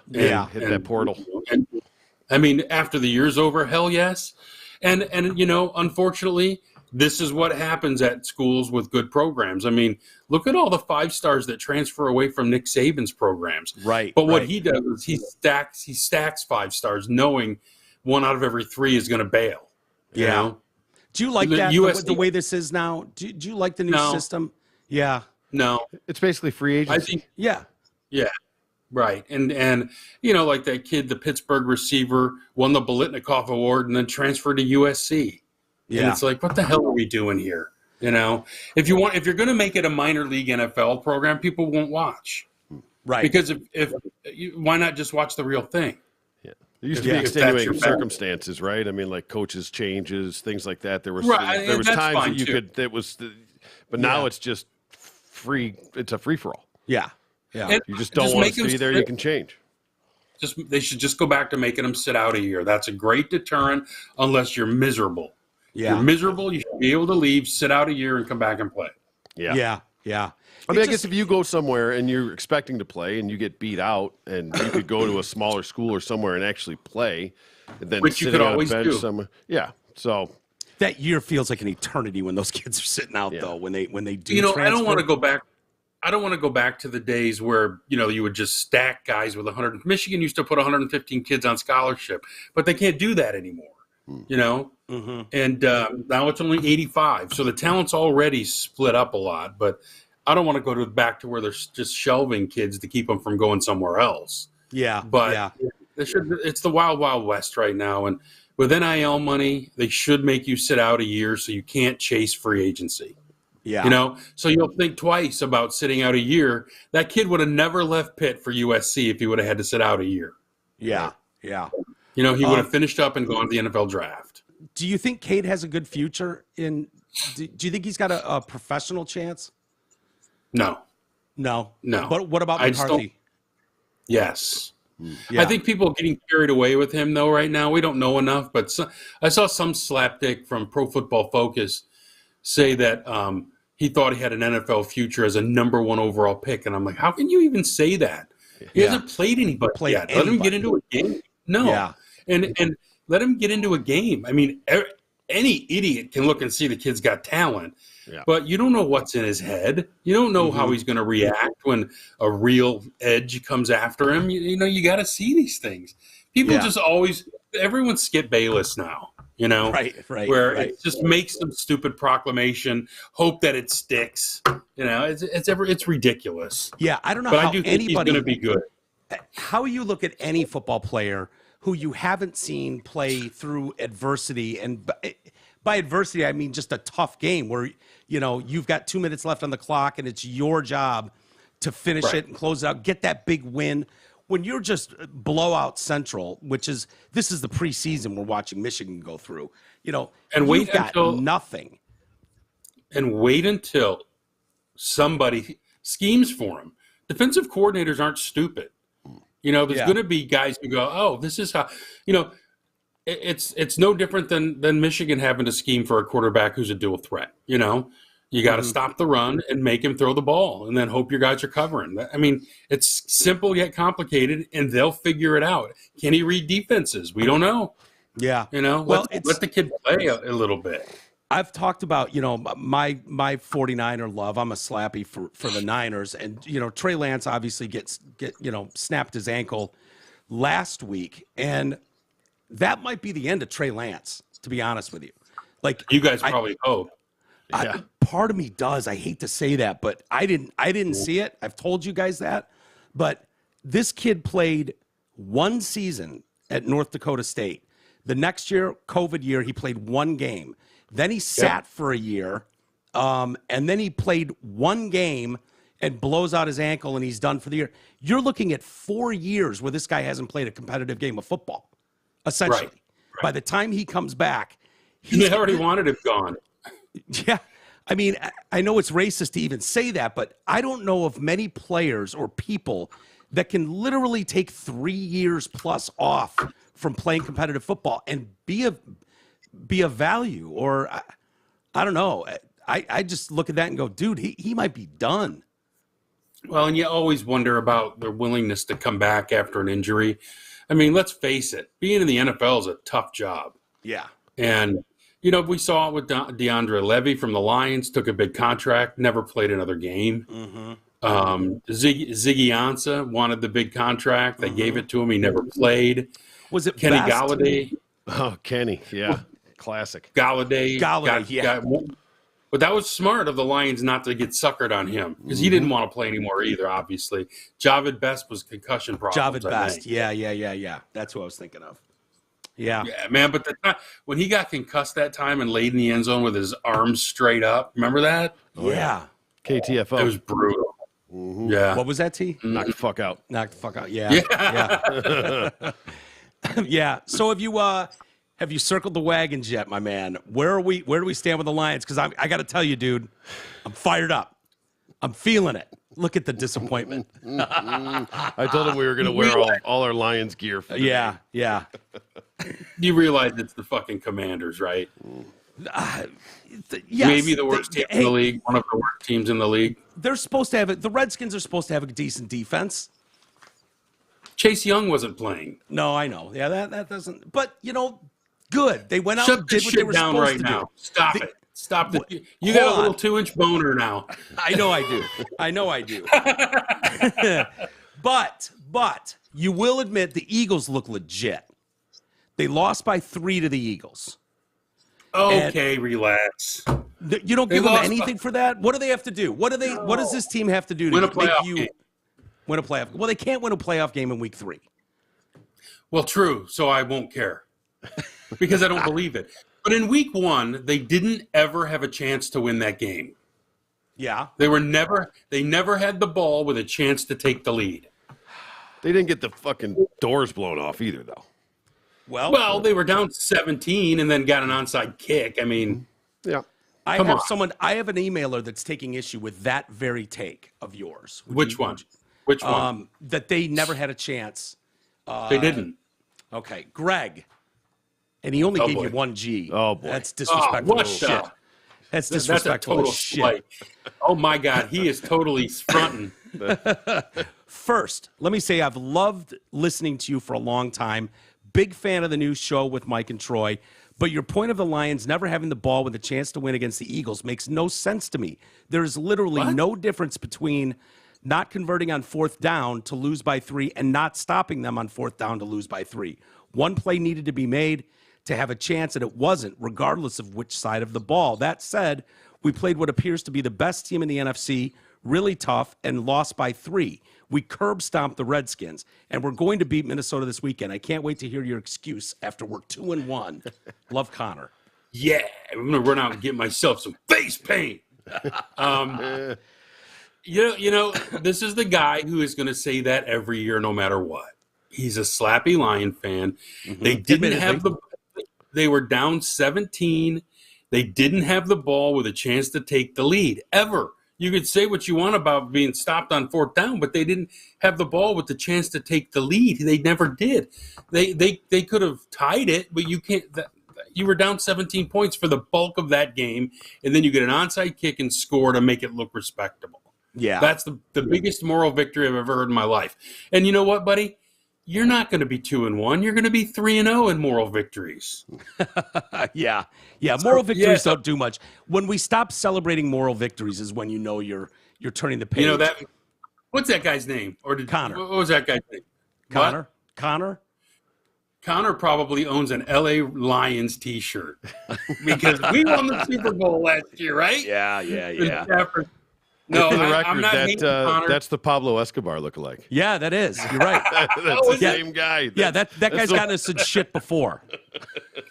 Hit that portal. And, I mean, after the year's over, hell yes. And unfortunately, this is what happens at schools with good programs. I mean, look at all the 5-stars that transfer away from Nick Saban's programs. Right. But what he does is he stacks 5-stars, knowing 1 out of every 3 is going to bail. You know? Do you like that, the way this is now? Do you like the new system? Yeah. No. It's basically free agency. I think, yeah. Right. And like that kid, the Pittsburgh receiver, won the Bolitnikoff Award and then transferred to USC. Yeah. And it's like, what the hell are we doing here? If you're going to make it a minor league NFL program, people won't watch. Right. Because why not just watch the real thing? Yeah. There used to be extenuating circumstances, right? I mean, like coaches changes, things like that. There was times that you could, but now it's just free. It's a free for all. Yeah. Yeah. You just don't want to be there. You can change. They should just go back to making them sit out a year. That's a great deterrent unless you're miserable. Yeah. You're miserable, you should be able to leave, sit out a year, and come back and play. Yeah. I mean, I guess if you go somewhere and you're expecting to play and you get beat out, and you could go to a smaller school or somewhere and actually play, and then which you could always do somewhere. Yeah. So that year feels like an eternity when those kids are sitting out, though. When they do. Transfer. I don't want to go back. I don't want to go back to the days where you would just stack guys with 100. Michigan used to put 115 kids on scholarship, but they can't do that anymore. Mm-hmm. And now it's only 85. So the talent's already split up a lot, but I don't want to go back to where they're just shelving kids to keep them from going somewhere else. Yeah. But it's the wild, wild west right now. And with NIL money, they should make you sit out a year so you can't chase free agency. Yeah. So you'll think twice about sitting out a year. That kid would have never left Pitt for USC if he would have had to sit out a year. Yeah. Yeah. He would have finished up and gone to the NFL draft. Do you think Cade has a good future do you think he's got a professional chance? No. But what about McCarthy? Yes. Yeah. I think people are getting carried away with him, though, right now. We don't know enough, but I saw some slapdick from Pro Football Focus say that he thought he had an NFL future as a number 1 overall pick. And I'm like, how can you even say that? He hasn't played anybody yet. Let him get into a game. No. Yeah. And let him get into a game. I mean, any idiot can look and see the kid's got talent, but you don't know what's in his head. You don't know how he's going to react when a real edge comes after him. You got to see these things. People just always – everyone's Skip Bayless now, Right. Where it just makes some stupid proclamation, hope that it sticks. It's ridiculous. Yeah, I don't know but how I do think he's going to be good. How you look at any football player who you haven't seen play through adversity, and by adversity I mean just a tough game where you've got 2 minutes left on the clock and it's your job to finish it and close it out, get that big win. When you're just blowout central, this is the preseason we're watching Michigan go through, and you've got nothing. And wait until somebody schemes for him. Defensive coordinators aren't stupid. There's going to be guys who go, oh, this is how, it's no different than Michigan having to scheme for a quarterback who's a dual threat. You got to stop the run and make him throw the ball and then hope your guys are covering. I mean, it's simple yet complicated, and they'll figure it out. Can he read defenses? We don't know. Yeah. Let the kid play a little bit. I've talked about, my 49er love. I'm a slappy for the Niners. And, Trey Lance obviously snapped his ankle last week. And that might be the end of Trey Lance, to be honest with you. Like, you guys probably hope. Part of me does. I hate to say that, but I didn't see it. I've told you guys that. But this kid played 1 season at North Dakota State. The next year, COVID year, he played 1 game. Then he sat for a year, and then he played 1 game and blows out his ankle, and he's done for the year. You're looking at 4 years where this guy hasn't played a competitive game of football, essentially. Right. By the time he comes back, they already wanted him gone. Yeah. I mean, I know it's racist to even say that, but I don't know of many players or people that can literally take 3 years plus off from playing competitive football and be a value. Or I don't know. I just look at that and go, dude, he might be done. Well, and you always wonder about their willingness to come back after an injury. I mean, let's face it, being in the NFL is a tough job. Yeah. And, we saw it with DeAndre Levy from the Lions, took a big contract, never played another game. Mm-hmm. Ziggy Ansah wanted the big contract. They gave it to him. He never played. Was it Kenny Galladay? Oh, Kenny. Yeah. Classic. Galladay. But that was smart of the Lions not to get suckered on him because he didn't want to play anymore either, obviously. Javid Best was concussion problems. Javid Best. Yeah. That's what I was thinking of. Yeah, man. But when he got concussed that time and laid in the end zone with his arms straight up, remember that? Yeah. KTFO. It was brutal. Mm-hmm. Yeah. What was that, T? Knock the fuck out. Knock the fuck out. Yeah. Yeah. So have you circled the wagons yet, my man? Where do we stand with the Lions? Because I got to tell you, dude, I'm fired up. I'm feeling it. Look at the disappointment. I told him we were going to wear all our Lions gear. For yeah. You realize it's the fucking Commanders, right? Yes, maybe the worst team in the league, one of the worst teams in the league. They're supposed to have it. The Redskins are supposed to have a decent defense. Chase Young wasn't playing. No, I know. Yeah, that doesn't. But good. They went out and did what they were down supposed right to now. do. Stop it. Stop it. You got a little 2-inch boner now. I know I do. But you will admit the Eagles look legit. They lost by 3 to the Eagles. Okay, relax. You don't give them anything for that? What do they have to do? What does this team have to do to win a playoff game? Win a playoff? Well, they can't win a playoff game in week 3. Well, true. So I won't care because I don't believe it. But in week 1, they didn't ever have a chance to win that game. Yeah. They never had the ball with a chance to take the lead. They didn't get the fucking doors blown off either, though. Well, they were down 17 and then got an onside kick. I mean, yeah. I have an emailer that's taking issue with that very take of yours. Which one? Which one? That they never had a chance. They didn't. Okay, Greg. And he only gave you 1 G. Oh, boy. That's disrespectful shit. That's disrespectful That's a total shit. slight. Oh, my God. He is totally fronting. First, let me say I've loved listening to you for a long time. Big fan of the new show with Mike and Troy. But your point of the Lions never having the ball with a chance to win against the Eagles makes no sense to me. There is literally no difference between not converting on 4th down to lose by 3 and not stopping them on 4th down to lose by 3. One play needed to be made to have a chance, and it wasn't, regardless of which side of the ball. That said, we played what appears to be the best team in the NFC, really tough, and lost by 3. We curb stomped the Redskins, and we're going to beat Minnesota this weekend. I can't wait to hear your excuse after we're 2-1. Love, Connor. Yeah, I'm going to run out and get myself some face paint. This is the guy who is going to say that every year no matter what. He's a slappy Lion fan. Mm-hmm. They didn't have they were down 17. They didn't have the ball with a chance to take the lead ever. You could say what you want about being stopped on 4th down, but they didn't have the ball with the chance to take the lead. They never did. They could have tied it, but you can't. You were down 17 points for the bulk of that game, and then you get an onside kick and score to make it look respectable. Yeah, that's the biggest moral victory I've ever heard in my life. And you know what, buddy? You're not going to be 2-1. You're going to be 3-0 in moral victories. Yeah. Moral victories don't do much. When we stop celebrating moral victories is when you're turning the page. You know that. What's that guy's name? Connor. What was that guy's name? Connor. What? Connor probably owns an LA Lions T-shirt because we won the Super Bowl last year, right? Yeah. No, for the record, I'm not that's the Pablo Escobar lookalike. Yeah, that is. You're right. That's the same guy. That guy's gotten us some shit before.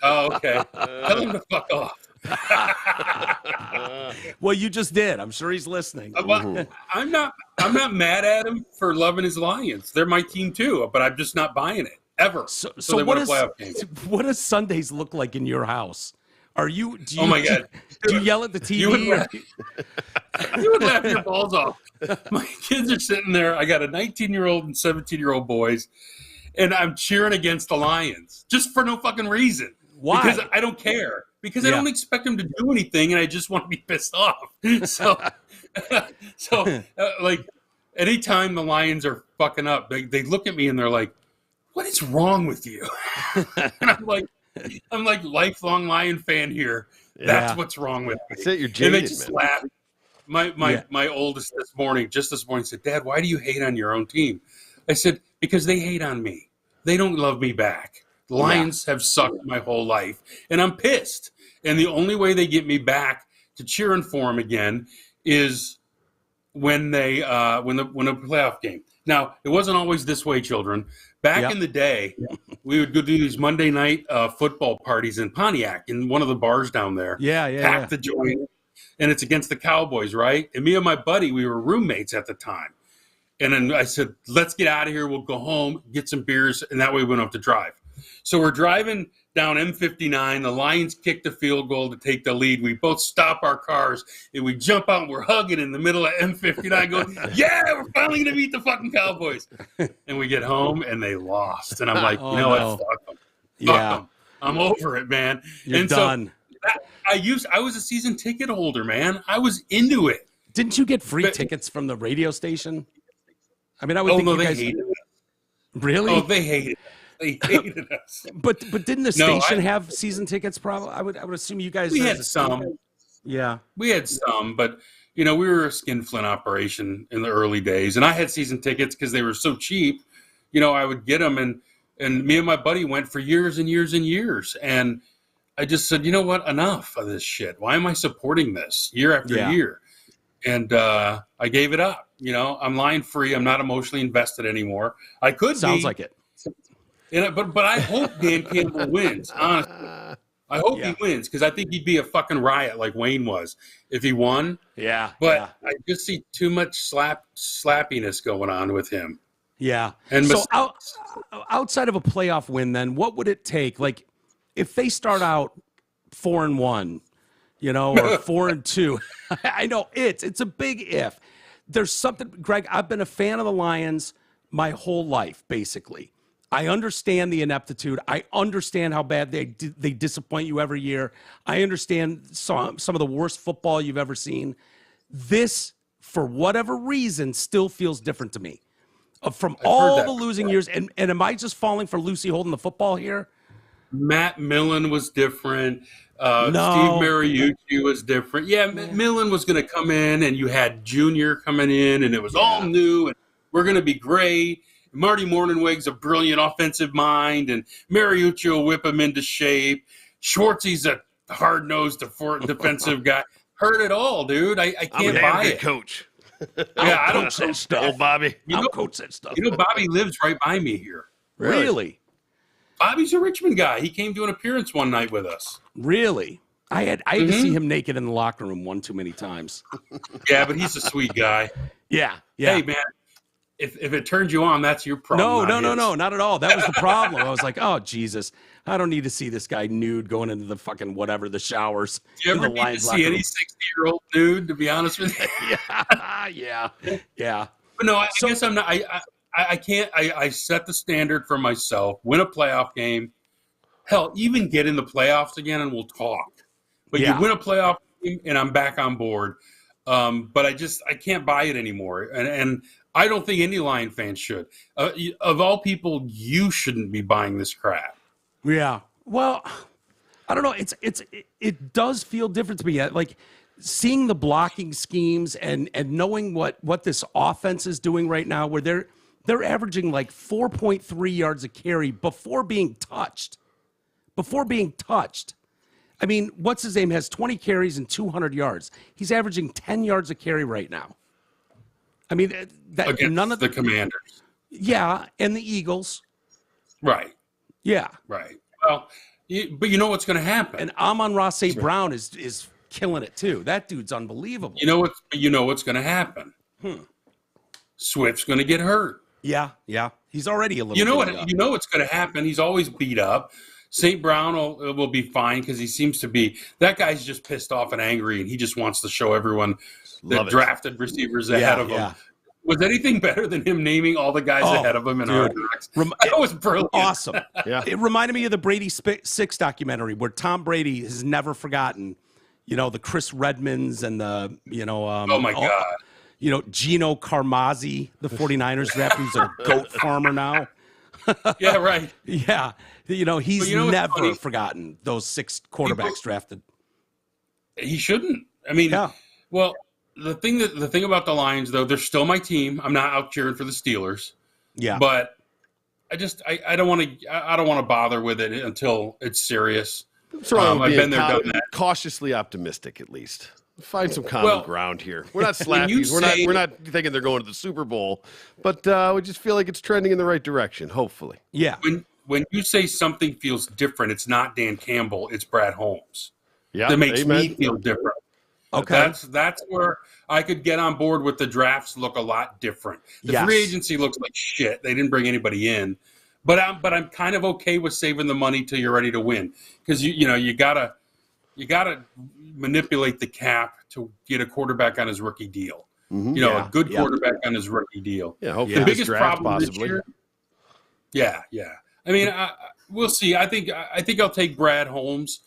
Oh, okay. Tell him to fuck off. Well, you just did. I'm sure he's listening. I'm not mad at him for loving his Lions. They're my team too, but I'm just not buying it ever. So what does Sundays look like in your house Are you? Oh my God! Do you yell at the TV? You would laugh your balls off. My kids are sitting there. I got a 19-year-old and 17-year-old boys, and I'm cheering against the Lions just for no fucking reason. Why? Because I don't care. Because I don't expect them to do anything, and I just want to be pissed off. So, like, anytime the Lions are fucking up, they look at me and they're like, "What is wrong with you?" And I'm like lifelong Lion fan here. That's what's wrong with me. That's it, you're jaded, and they just laugh. My oldest this morning said, "Dad, why do you hate on your own team?" I said, "Because they hate on me. They don't love me back. The Lions have sucked my whole life, and I'm pissed. And the only way they get me back to cheering for them again is when they win a playoff game. Now, it wasn't always this way, children. Back in the day, we would go do these Monday night football parties in Pontiac in one of the bars down there. Pack the joint, and it's against the Cowboys, right? And me and my buddy, we were roommates at the time. And then I said, let's get out of here. We'll go home, get some beers, and that way we don't have to drive. So we're driving down M59. The Lions kick the field goal to take the lead. We both stop our cars, and we jump out, and we're hugging in the middle of M59 going, yeah, we're finally going to beat the fucking Cowboys. And we get home, and they lost. And I'm like, you know what? Fuck them. Fuck them. I'm over it, man. You're done. So I was a season ticket holder, man. I was into it. Didn't you get free tickets from the radio station? I mean, I would think you guys hated it. Really? Oh, they hated it. They hated us. But didn't the station have season tickets? Probably. I would assume you guys. We had some. Yeah, we had some, but we were a skinflint operation in the early days, and I had season tickets because they were so cheap. I would get them, and me and my buddy went for years and years and years, and I just said, you know what? Enough of this shit. Why am I supporting this year after year? And I gave it up. I'm line free. I'm not emotionally invested anymore. I could Sounds like it. But I hope Dan Campbell wins, honestly. I hope he wins because I think he'd be a fucking riot like Wayne was if he won. Yeah. But I just see too much slappiness going on with him. Yeah. And so outside of a playoff win, then what would it take? Like if they start out 4-1, or 4-2, I know it's a big if. There's something, Greg, I've been a fan of the Lions my whole life, basically. I understand the ineptitude. I understand how bad they disappoint you every year. I understand some of the worst football you've ever seen. This, for whatever reason, still feels different to me. From all the losing years, and am I just falling for Lucy holding the football here? Matt Millen was different. Steve Mariucci was different. Yeah, Millen was going to come in, and you had Junior coming in, and it was all new, and we're going to be great. Marty Morningweg's a brilliant offensive mind, and Mariucci will whip him into shape. Schwartzy's a hard-nosed defensive guy. Heard it all, dude. I can't buy it. Coach. I don't coach that stuff. Old Bobby. I'll coach that stuff. Bobby lives right by me here. Really? Bobby's a Richmond guy. He came to an appearance one night with us. Really? I had to see him naked in the locker room one too many times. Yeah, but he's a sweet guy. Yeah. Hey, man. If it turns you on, that's your problem. No, not at all. That was the problem. I was like, oh, Jesus, I don't need to see this guy nude going into the fucking the showers. Do you ever need to see any 60-year-old nude, to be honest with you? yeah. But no, I guess I'm not. I can't. I set the standard for myself, win a playoff game. Hell, even get in the playoffs again and we'll talk. But you win a playoff game and I'm back on board. But I can't buy it anymore. And I don't think any Lion fan should. Of all people, you shouldn't be buying this crap. Yeah. Well, I don't know. It does feel different to me. Like seeing the blocking schemes and knowing what this offense is doing right now, where they're averaging like 4.3 yards a carry before being touched. I mean, what's his name has 20 carries and 200 yards. He's averaging 10 yards a carry right now. I mean, none of the Commanders. Yeah, and the Eagles. Right. Yeah. Right. Well, but you know what's going to happen. And Amon-Ra St. Brown is killing it too. That dude's unbelievable. You know what's going to happen. Swift's going to get hurt. Yeah. He's already a little. You know what's going to happen. He's always beat up. St. Brown will be fine because he seems to be – that guy's just pissed off and angry, and he just wants to show everyone the drafted receivers ahead of him. Was anything better than him naming all the guys ahead of him in Hard Knocks? That was brilliant. Awesome. Yeah. It reminded me of the Brady Six documentary where Tom Brady has never forgotten, the Chris Redmonds and the, oh, my God. Gino Carmazzi, the 49ers draft, who's a goat farmer now. Yeah, right. Yeah. He's never forgotten those 6 quarterbacks drafted. He shouldn't. I mean, well, the thing about the Lions, though, they're still my team. I'm not out cheering for the Steelers. Yeah. But I don't want to bother with it until it's serious. So I've been there, done that. Cautiously optimistic, at least. Find some common ground here. We're not slappies. We're not thinking they're going to the Super Bowl, but we just feel like it's trending in the right direction. Hopefully. Yeah. When you say something feels different, it's not Dan Campbell. It's Brad Holmes. Yeah. That makes me feel different. Okay. That's where I could get on board with the drafts look a lot different. The free agency looks like shit. They didn't bring anybody in. But I'm kind of okay with saving the money till you're ready to win. Because you gotta manipulate the cap to get a quarterback on his rookie deal. Mm-hmm. A good quarterback on his rookie deal. Yeah, hopefully the biggest problem possibly. This year. Yeah. I mean, we'll see. I think I'll take Brad Holmes.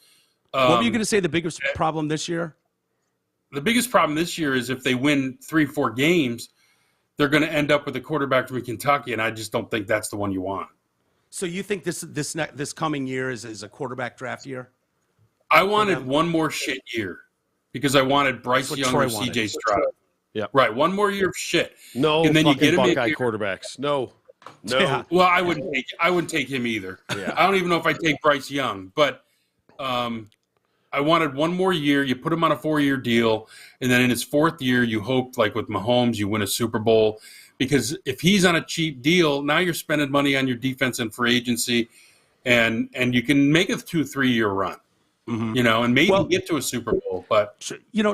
What were you going to say? The biggest problem this year? The biggest problem this year is if they win 3-4 games, they're going to end up with a quarterback from Kentucky, and I just don't think that's the one you want. So you think this coming year is a quarterback draft year? I wanted one more shit year because I wanted Bryce Young or C.J. Stroud. Yeah, right. One more year of shit. No, and then you get him Buckeye quarterbacks. No. Yeah. Well, I wouldn't take him either. Yeah. I don't even know if I'd take Bryce Young, but I wanted one more year. You put him on a 4-year deal, and then in his 4th year, you hope, like with Mahomes, you win a Super Bowl. Because if he's on a cheap deal, now you're spending money on your defense and free agency, and you can make a 2-3 year run, and maybe get to a Super Bowl. But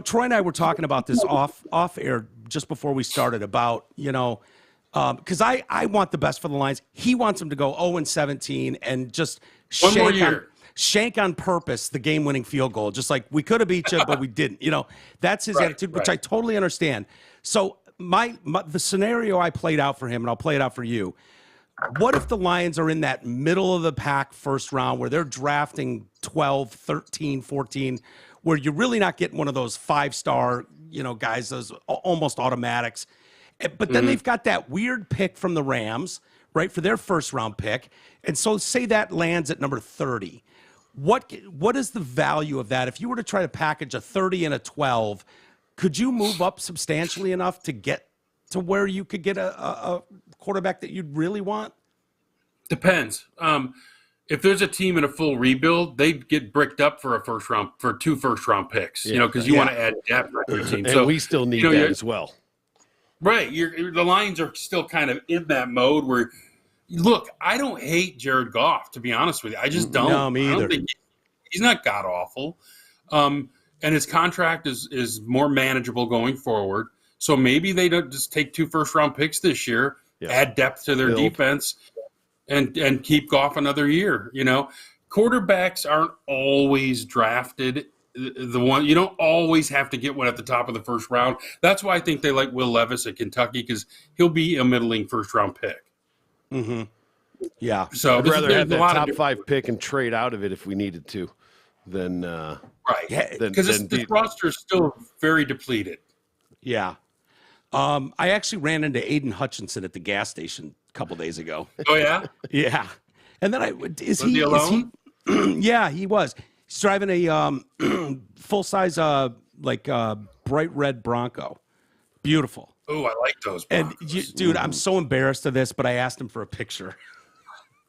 Troy and I were talking about this off air just before we started about because I want the best for the Lions. He wants them to go 0-17 and just one more year. Shank on purpose the game-winning field goal, just like we could have beat you, but we didn't. That's his attitude, which I totally understand. So the scenario I played out for him, and I'll play it out for you. What if the Lions are in that middle of the pack first round where they're drafting 12, 13, 14, where you're really not getting one of those 5-star, guys, those almost automatics. But then they've got that weird pick from the Rams, right, for their first-round pick. And so say that lands at number 30. What is the value of that? If you were to try to package a 30 and a 12, could you move up substantially enough to get to where you could get a quarterback that you'd really want? Depends. If there's a team in a full rebuild, they'd get bricked up for 2 first-round picks, because you want to add depth to your team. And we still need that as well. Right. The Lions are still kind of in that mode where, look, I don't hate Jared Goff, to be honest with you. I just don't. No, me either. I don't think he's not god-awful. And his contract is more manageable going forward. So maybe they don't just take 2 first-round picks this year, add depth to their defense, and keep Goff another year. Quarterbacks aren't always drafted. The one you don't always have to get one at the top of the first round. That's why I think they like Will Levis at Kentucky, because he'll be a middling first-round pick. Mm-hmm. Yeah. So I'd rather have that top 5 pick and trade out of it if we needed to, than right. Because this roster is still very depleted. Yeah. I actually ran into Aiden Hutchinson at the gas station a couple days ago. Oh yeah. Yeah. And then was he alone? Yeah, he was. He's driving a full-size, bright red Bronco. Beautiful. Oh, I like those Broncos. And, dude, I'm so embarrassed of this, but I asked him for a picture.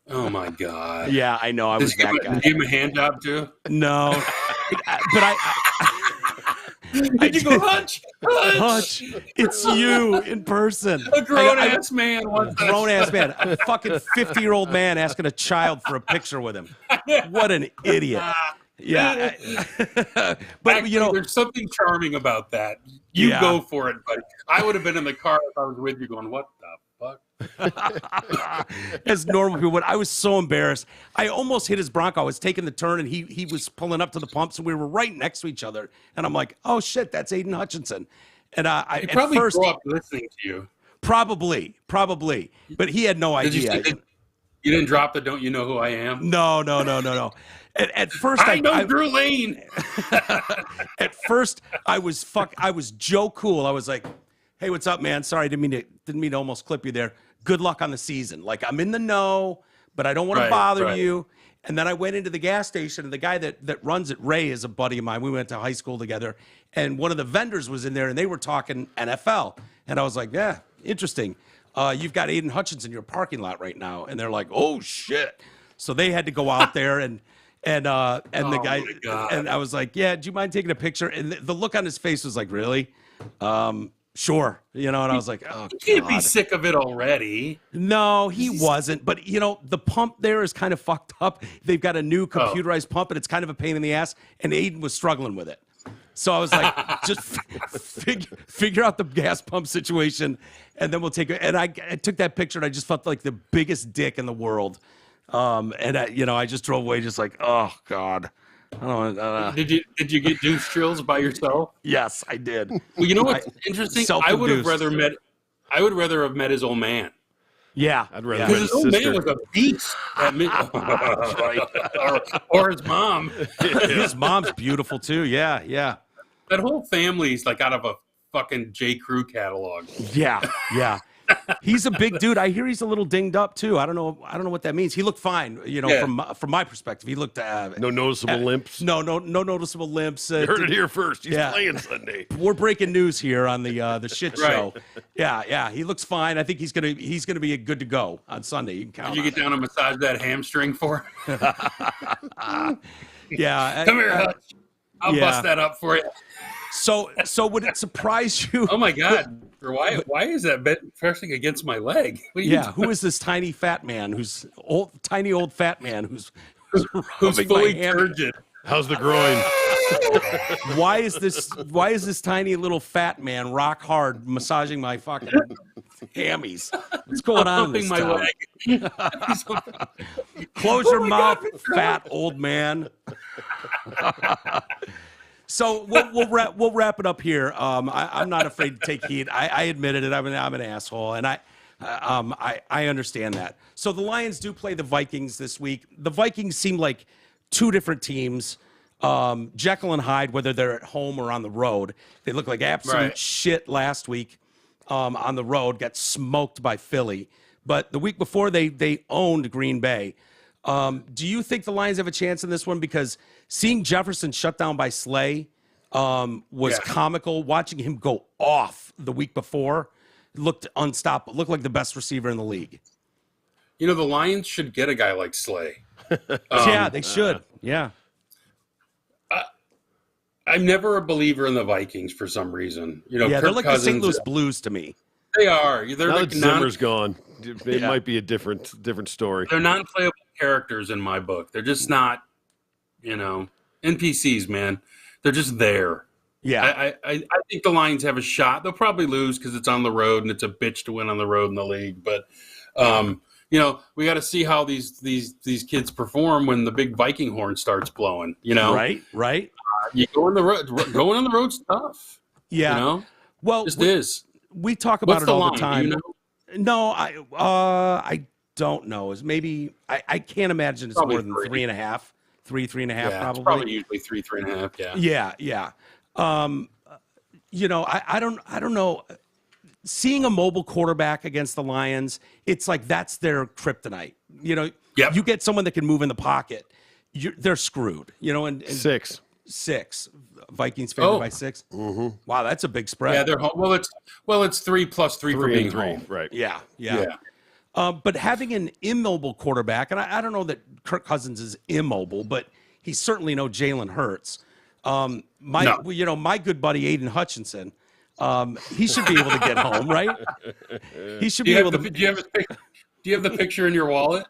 Oh, my God. Yeah, I know. I was that guy. Did you give him a hand job, too? No. But Did you go, Hutch? Hutch, it's you in person. A grown-ass man. A grown-ass man. A fucking 50-year-old man asking a child for a picture with him. What an idiot. Yeah. But, actually, there's something charming about that. You go for it, buddy. I would have been in the car if I was with you going, what the fuck? As normal people would. I was so embarrassed. I almost hit his Bronco. I was taking the turn, and he was pulling up to the pumps, and we were right next to each other. And I'm like, oh, shit, that's Aiden Hutchinson. And he probably grew up listening to you. Probably. But he had no idea. You didn't drop the "Don't you know who I am"? No. At first, I know Drew Lane. At first, I was Joe Cool. I was like, "Hey, what's up, man? Sorry, didn't mean to almost clip you there. Good luck on the season. Like, I'm in the know, but I don't want to bother you." And then I went into the gas station, and the guy that runs it, Ray, is a buddy of mine. We went to high school together, and one of the vendors was in there, and they were talking NFL, and I was like, "Yeah, interesting. You've got Aiden Hutchinson in your parking lot right now," and they're like, "Oh shit!" So they had to go out there and the guy, and I was like, "Yeah, do you mind taking a picture?" And the look on his face was like, "Really? Sure." And I was like, "Oh, you can't be sick of it already." No, he wasn't. But the pump there is kind of fucked up. They've got a new computerized pump, and it's kind of a pain in the ass. And Aiden was struggling with it. So I was like, just figure out the gas pump situation, and then we'll take it. And I took that picture, and I just felt like the biggest dick in the world. I just drove away, just like, oh God. I don't know. Did you get douche trills by yourself? Yes, I did. Well, you know what's interesting? I would have rather have met his old man. Yeah, I'd rather because his old man was a beast. or his mom. His mom's beautiful too. Yeah. That whole family's like out of a fucking J. Crew catalog. Yeah. He's a big dude. I hear he's a little dinged up too. I don't know what that means. He looked fine, from my perspective. He looked no noticeable limps. No noticeable limps. You heard it here first. He's playing Sunday. We're breaking news here on the shit show. Yeah. He looks fine. I think he's gonna be good to go on Sunday. You can count. Did you get down and massage that hamstring for him? Yeah. Come here, Hutch. I'll bust that up for you. So would it surprise you? Oh my God! Why is that pressing against my leg? Who is this tiny fat man? Who's tiny old fat man who's fully turgid? How's the groin? Why is this tiny little fat man rock hard massaging my fucking hammies? What's going on in this town? Leg. Close your mouth, fat old man. So we'll wrap it up here. I'm not afraid to take heat. I admitted it. I'm an asshole, and I understand that. So the Lions do play the Vikings this week. The Vikings seem like two different teams. Jekyll and Hyde, whether they're at home or on the road, they look like absolute shit last week. On the road, got smoked by Philly. But the week before, they owned Green Bay. Do you think the Lions have a chance in this one? Because seeing Jefferson shut down by Slay was comical. Watching him go off the week before looked unstoppable. Looked like the best receiver in the league. The Lions should get a guy like Slay. Yeah, they should. Yeah. I'm never a believer in the Vikings for some reason. They're like Cousins, the St. Louis Blues to me. They are. They're now like that Zimmer's gone. It might be a different story. They're non-playable characters in my book. They're just not, NPCs, man. They're just there. Yeah. I think the Lions have a shot. They'll probably lose because it's on the road and it's a bitch to win on the road in the league. But, we got to see how these kids perform when the big Viking horn starts blowing, Right. You go on the road. Going on the road's tough. Yeah. Well, it is. We talk about it all the time. Do you know? No, I don't know. It's maybe I can't imagine it's probably more than 3.5, 3.5 yeah, probably. It's probably usually 3.5. Yeah. Yeah. I don't know. Seeing a mobile quarterback against the Lions, it's like that's their kryptonite. You get someone that can move in the pocket, they're screwed. And 6. Vikings favored by 6. Mm-hmm. Wow, that's a big spread. Yeah, they're home. Well, it's 3 plus 3 for being home. Right. Yeah. But having an immobile quarterback, and I don't know that Kirk Cousins is immobile, but he's certainly no Jalen Hurts. My good buddy Aiden Hutchinson, he should be able to get home, right? He should be able to. Do you have the picture in your wallet?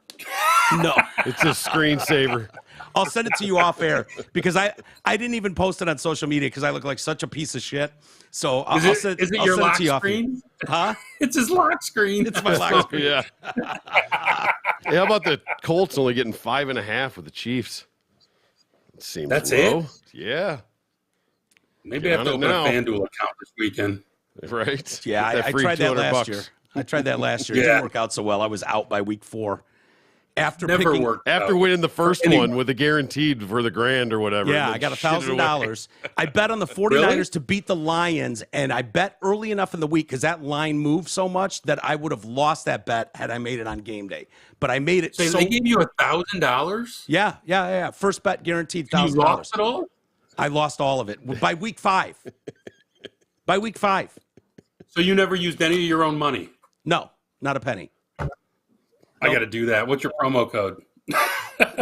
No, it's a screensaver. I'll send it to you off air because I didn't even post it on social media because I look like such a piece of shit. So I'll send is it I'll your send lock it to you screen? Huh? It's his lock screen. It's my lock screen. Yeah. Hey, how about the Colts only getting 5.5 with the Chiefs? It seems That's low. it? Yeah. Maybe I have to open a FanDuel account this weekend. Right. Yeah, I tried that last year. I tried that last year. It didn't work out so well. I was out by week 4. After winning the first one with a guaranteed for the grand or whatever. Yeah, I got $1,000. I bet on the 49ers to beat the Lions, and I bet early enough in the week because that line moved so much that I would have lost that bet had I made it on game day. But I made it. So they gave you $1,000? Yeah. First bet guaranteed $1,000. You lost it all? I lost all of it by week 5. By week 5. So you never used any of your own money? No, not a penny. I got to do that. What's your promo code?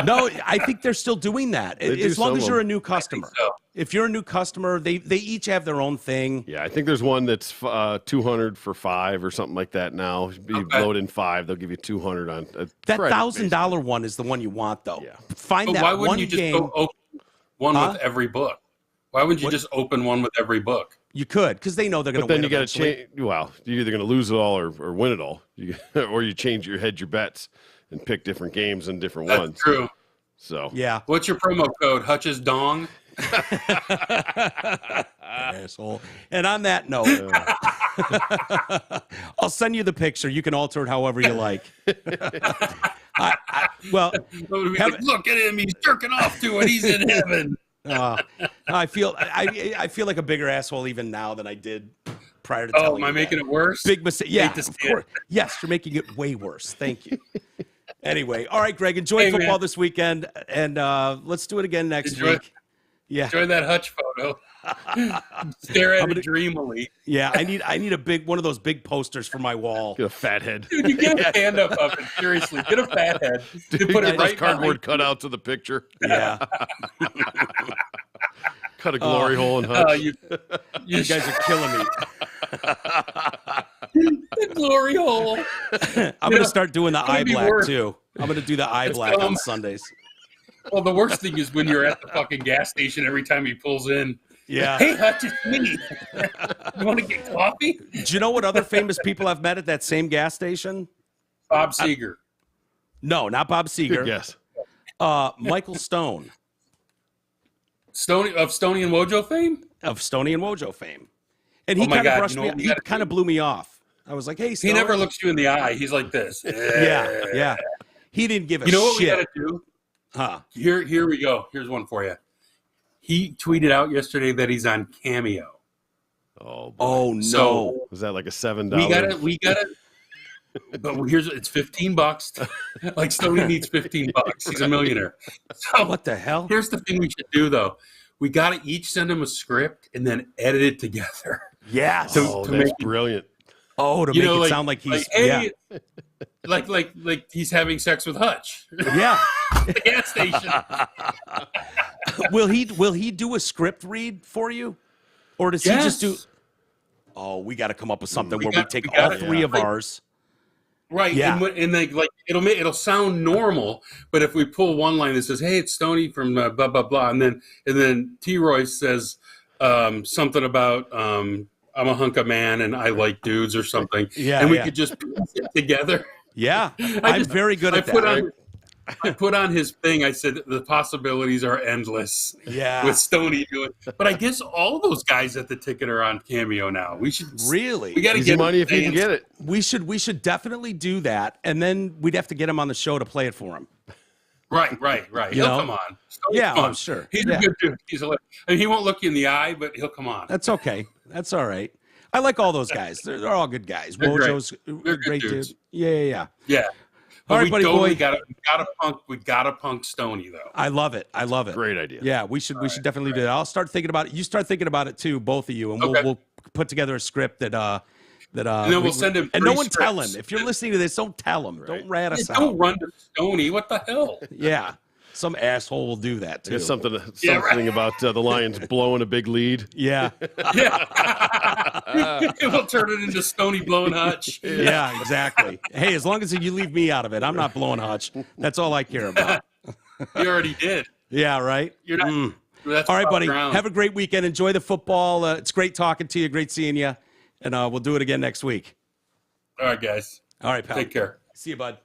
No, I think they're still doing that. As long as you're a new customer. So. If you're a new customer, they each have their own thing. Yeah, I think there's one that's $200 for 5 or something like that now. You load in 5, they'll give you $200 on that $1,000 one is the one you want, though. Yeah. Find that why wouldn't one you just game. go open one with every book? Why wouldn't you just open one with every book? You could, because they know they're going to win. But then you got to change. Well, you're either going to lose it all or win it all. Or you hedge your bets and pick different games and different ones. That's true. So yeah. What's your promo code? Hutch's Dong? Asshole. And on that note, I'll send you the picture. You can alter it however you like. Look at him. He's jerking off to it. He's in heaven. I feel like a bigger asshole even now than I did prior to telling you. Am I making it worse? Big mistake. Yeah, of course. Yes, you're making it way worse. Thank you. Anyway, all right, Greg, enjoy football this weekend, and let's do it again next week. Yeah, enjoy that Hutch photo. Stare at it dreamily. Yeah, I need a big one of those big posters for my wall. Get a fat head. Dude, you get a stand up of it. Seriously, get a fat head. Dude, put it right cardboard cutouts of the picture. Yeah. Cut a glory hole in Hutch. You guys are killing me. The glory hole. I'm going to start doing the eye black, too. I'm going to do the eye black on Sundays. Well, the worst thing is when you're at the fucking gas station every time he pulls in. Yeah. Hey, Hutch, it's me. You want to get coffee? Do you know what other famous people I've met at that same gas station? Bob Seger. No, not Bob Seger. Yes. Michael Stone. Stoney and Wojo fame? Of Stoney and Wojo fame. And he kind of brushed me. He kind of blew me off. I was like, "Hey, Stone." He never looks you in the eye. He's like this. Yeah. He didn't give a shit. You know what we got to do? Huh? Here we go. Here's one for you. He tweeted out yesterday that he's on Cameo. Oh, boy. Oh no! So, was that like a $7? We got it. But it's $15. Like Stoney needs $15. He's a millionaire. So what the hell? Here's the thing we should do though. We got to each send him a script and then edit it together. Yeah. That's brilliant. Oh, to make it sound like he's like he's having sex with Hutch. Yeah. At the gas station. Will he do a script read for you, or does he just do? Oh, we got to come up with something where we take all three of ours. Right, yeah. And it'll sound normal, but if we pull one line that says, "Hey, it's Stoney from blah blah blah," and then T. Royce says something about I'm a hunk of man and I like dudes or something, and we could just piece it together. Yeah, I'm very good at that. I put on his thing. I said the possibilities are endless. Yeah, with Stoney doing. But I guess all those guys at the ticket are on Cameo now. We should really. We got to get money if you can get it. We should definitely do that, and then we'd have to get him on the show to play it for him. Right. He'll come on. Stoney's fun. I'm sure. He's a good dude. He won't look you in the eye, but he'll come on. That's okay. That's all right. I like all those guys. They're all good guys. Wojo's a great dude. Yeah. But all right, buddy boy. We gotta punk Stoney though. I love it. Great idea. Yeah, we should definitely do that. I'll start thinking about it. You start thinking about it too, both of you, and we'll put together a script that and then we'll send him. And no one tell him. If you're listening to this, don't tell him. Right. Don't rat us out. Don't run to Stoney. What the hell? Yeah. Some asshole will do that too. There's something about the Lions blowing a big lead. Yeah. It will turn it into Stoney blowing Hutch. Yeah, exactly. Hey, as long as you leave me out of it, I'm not blowing Hutch. That's all I care about. You already did. Yeah, right? You're not. That's all right, buddy. Ground. Have a great weekend. Enjoy the football. It's great talking to you. Great seeing you. And we'll do it again next week. All right, guys. All right, pal. Take care. See you, bud.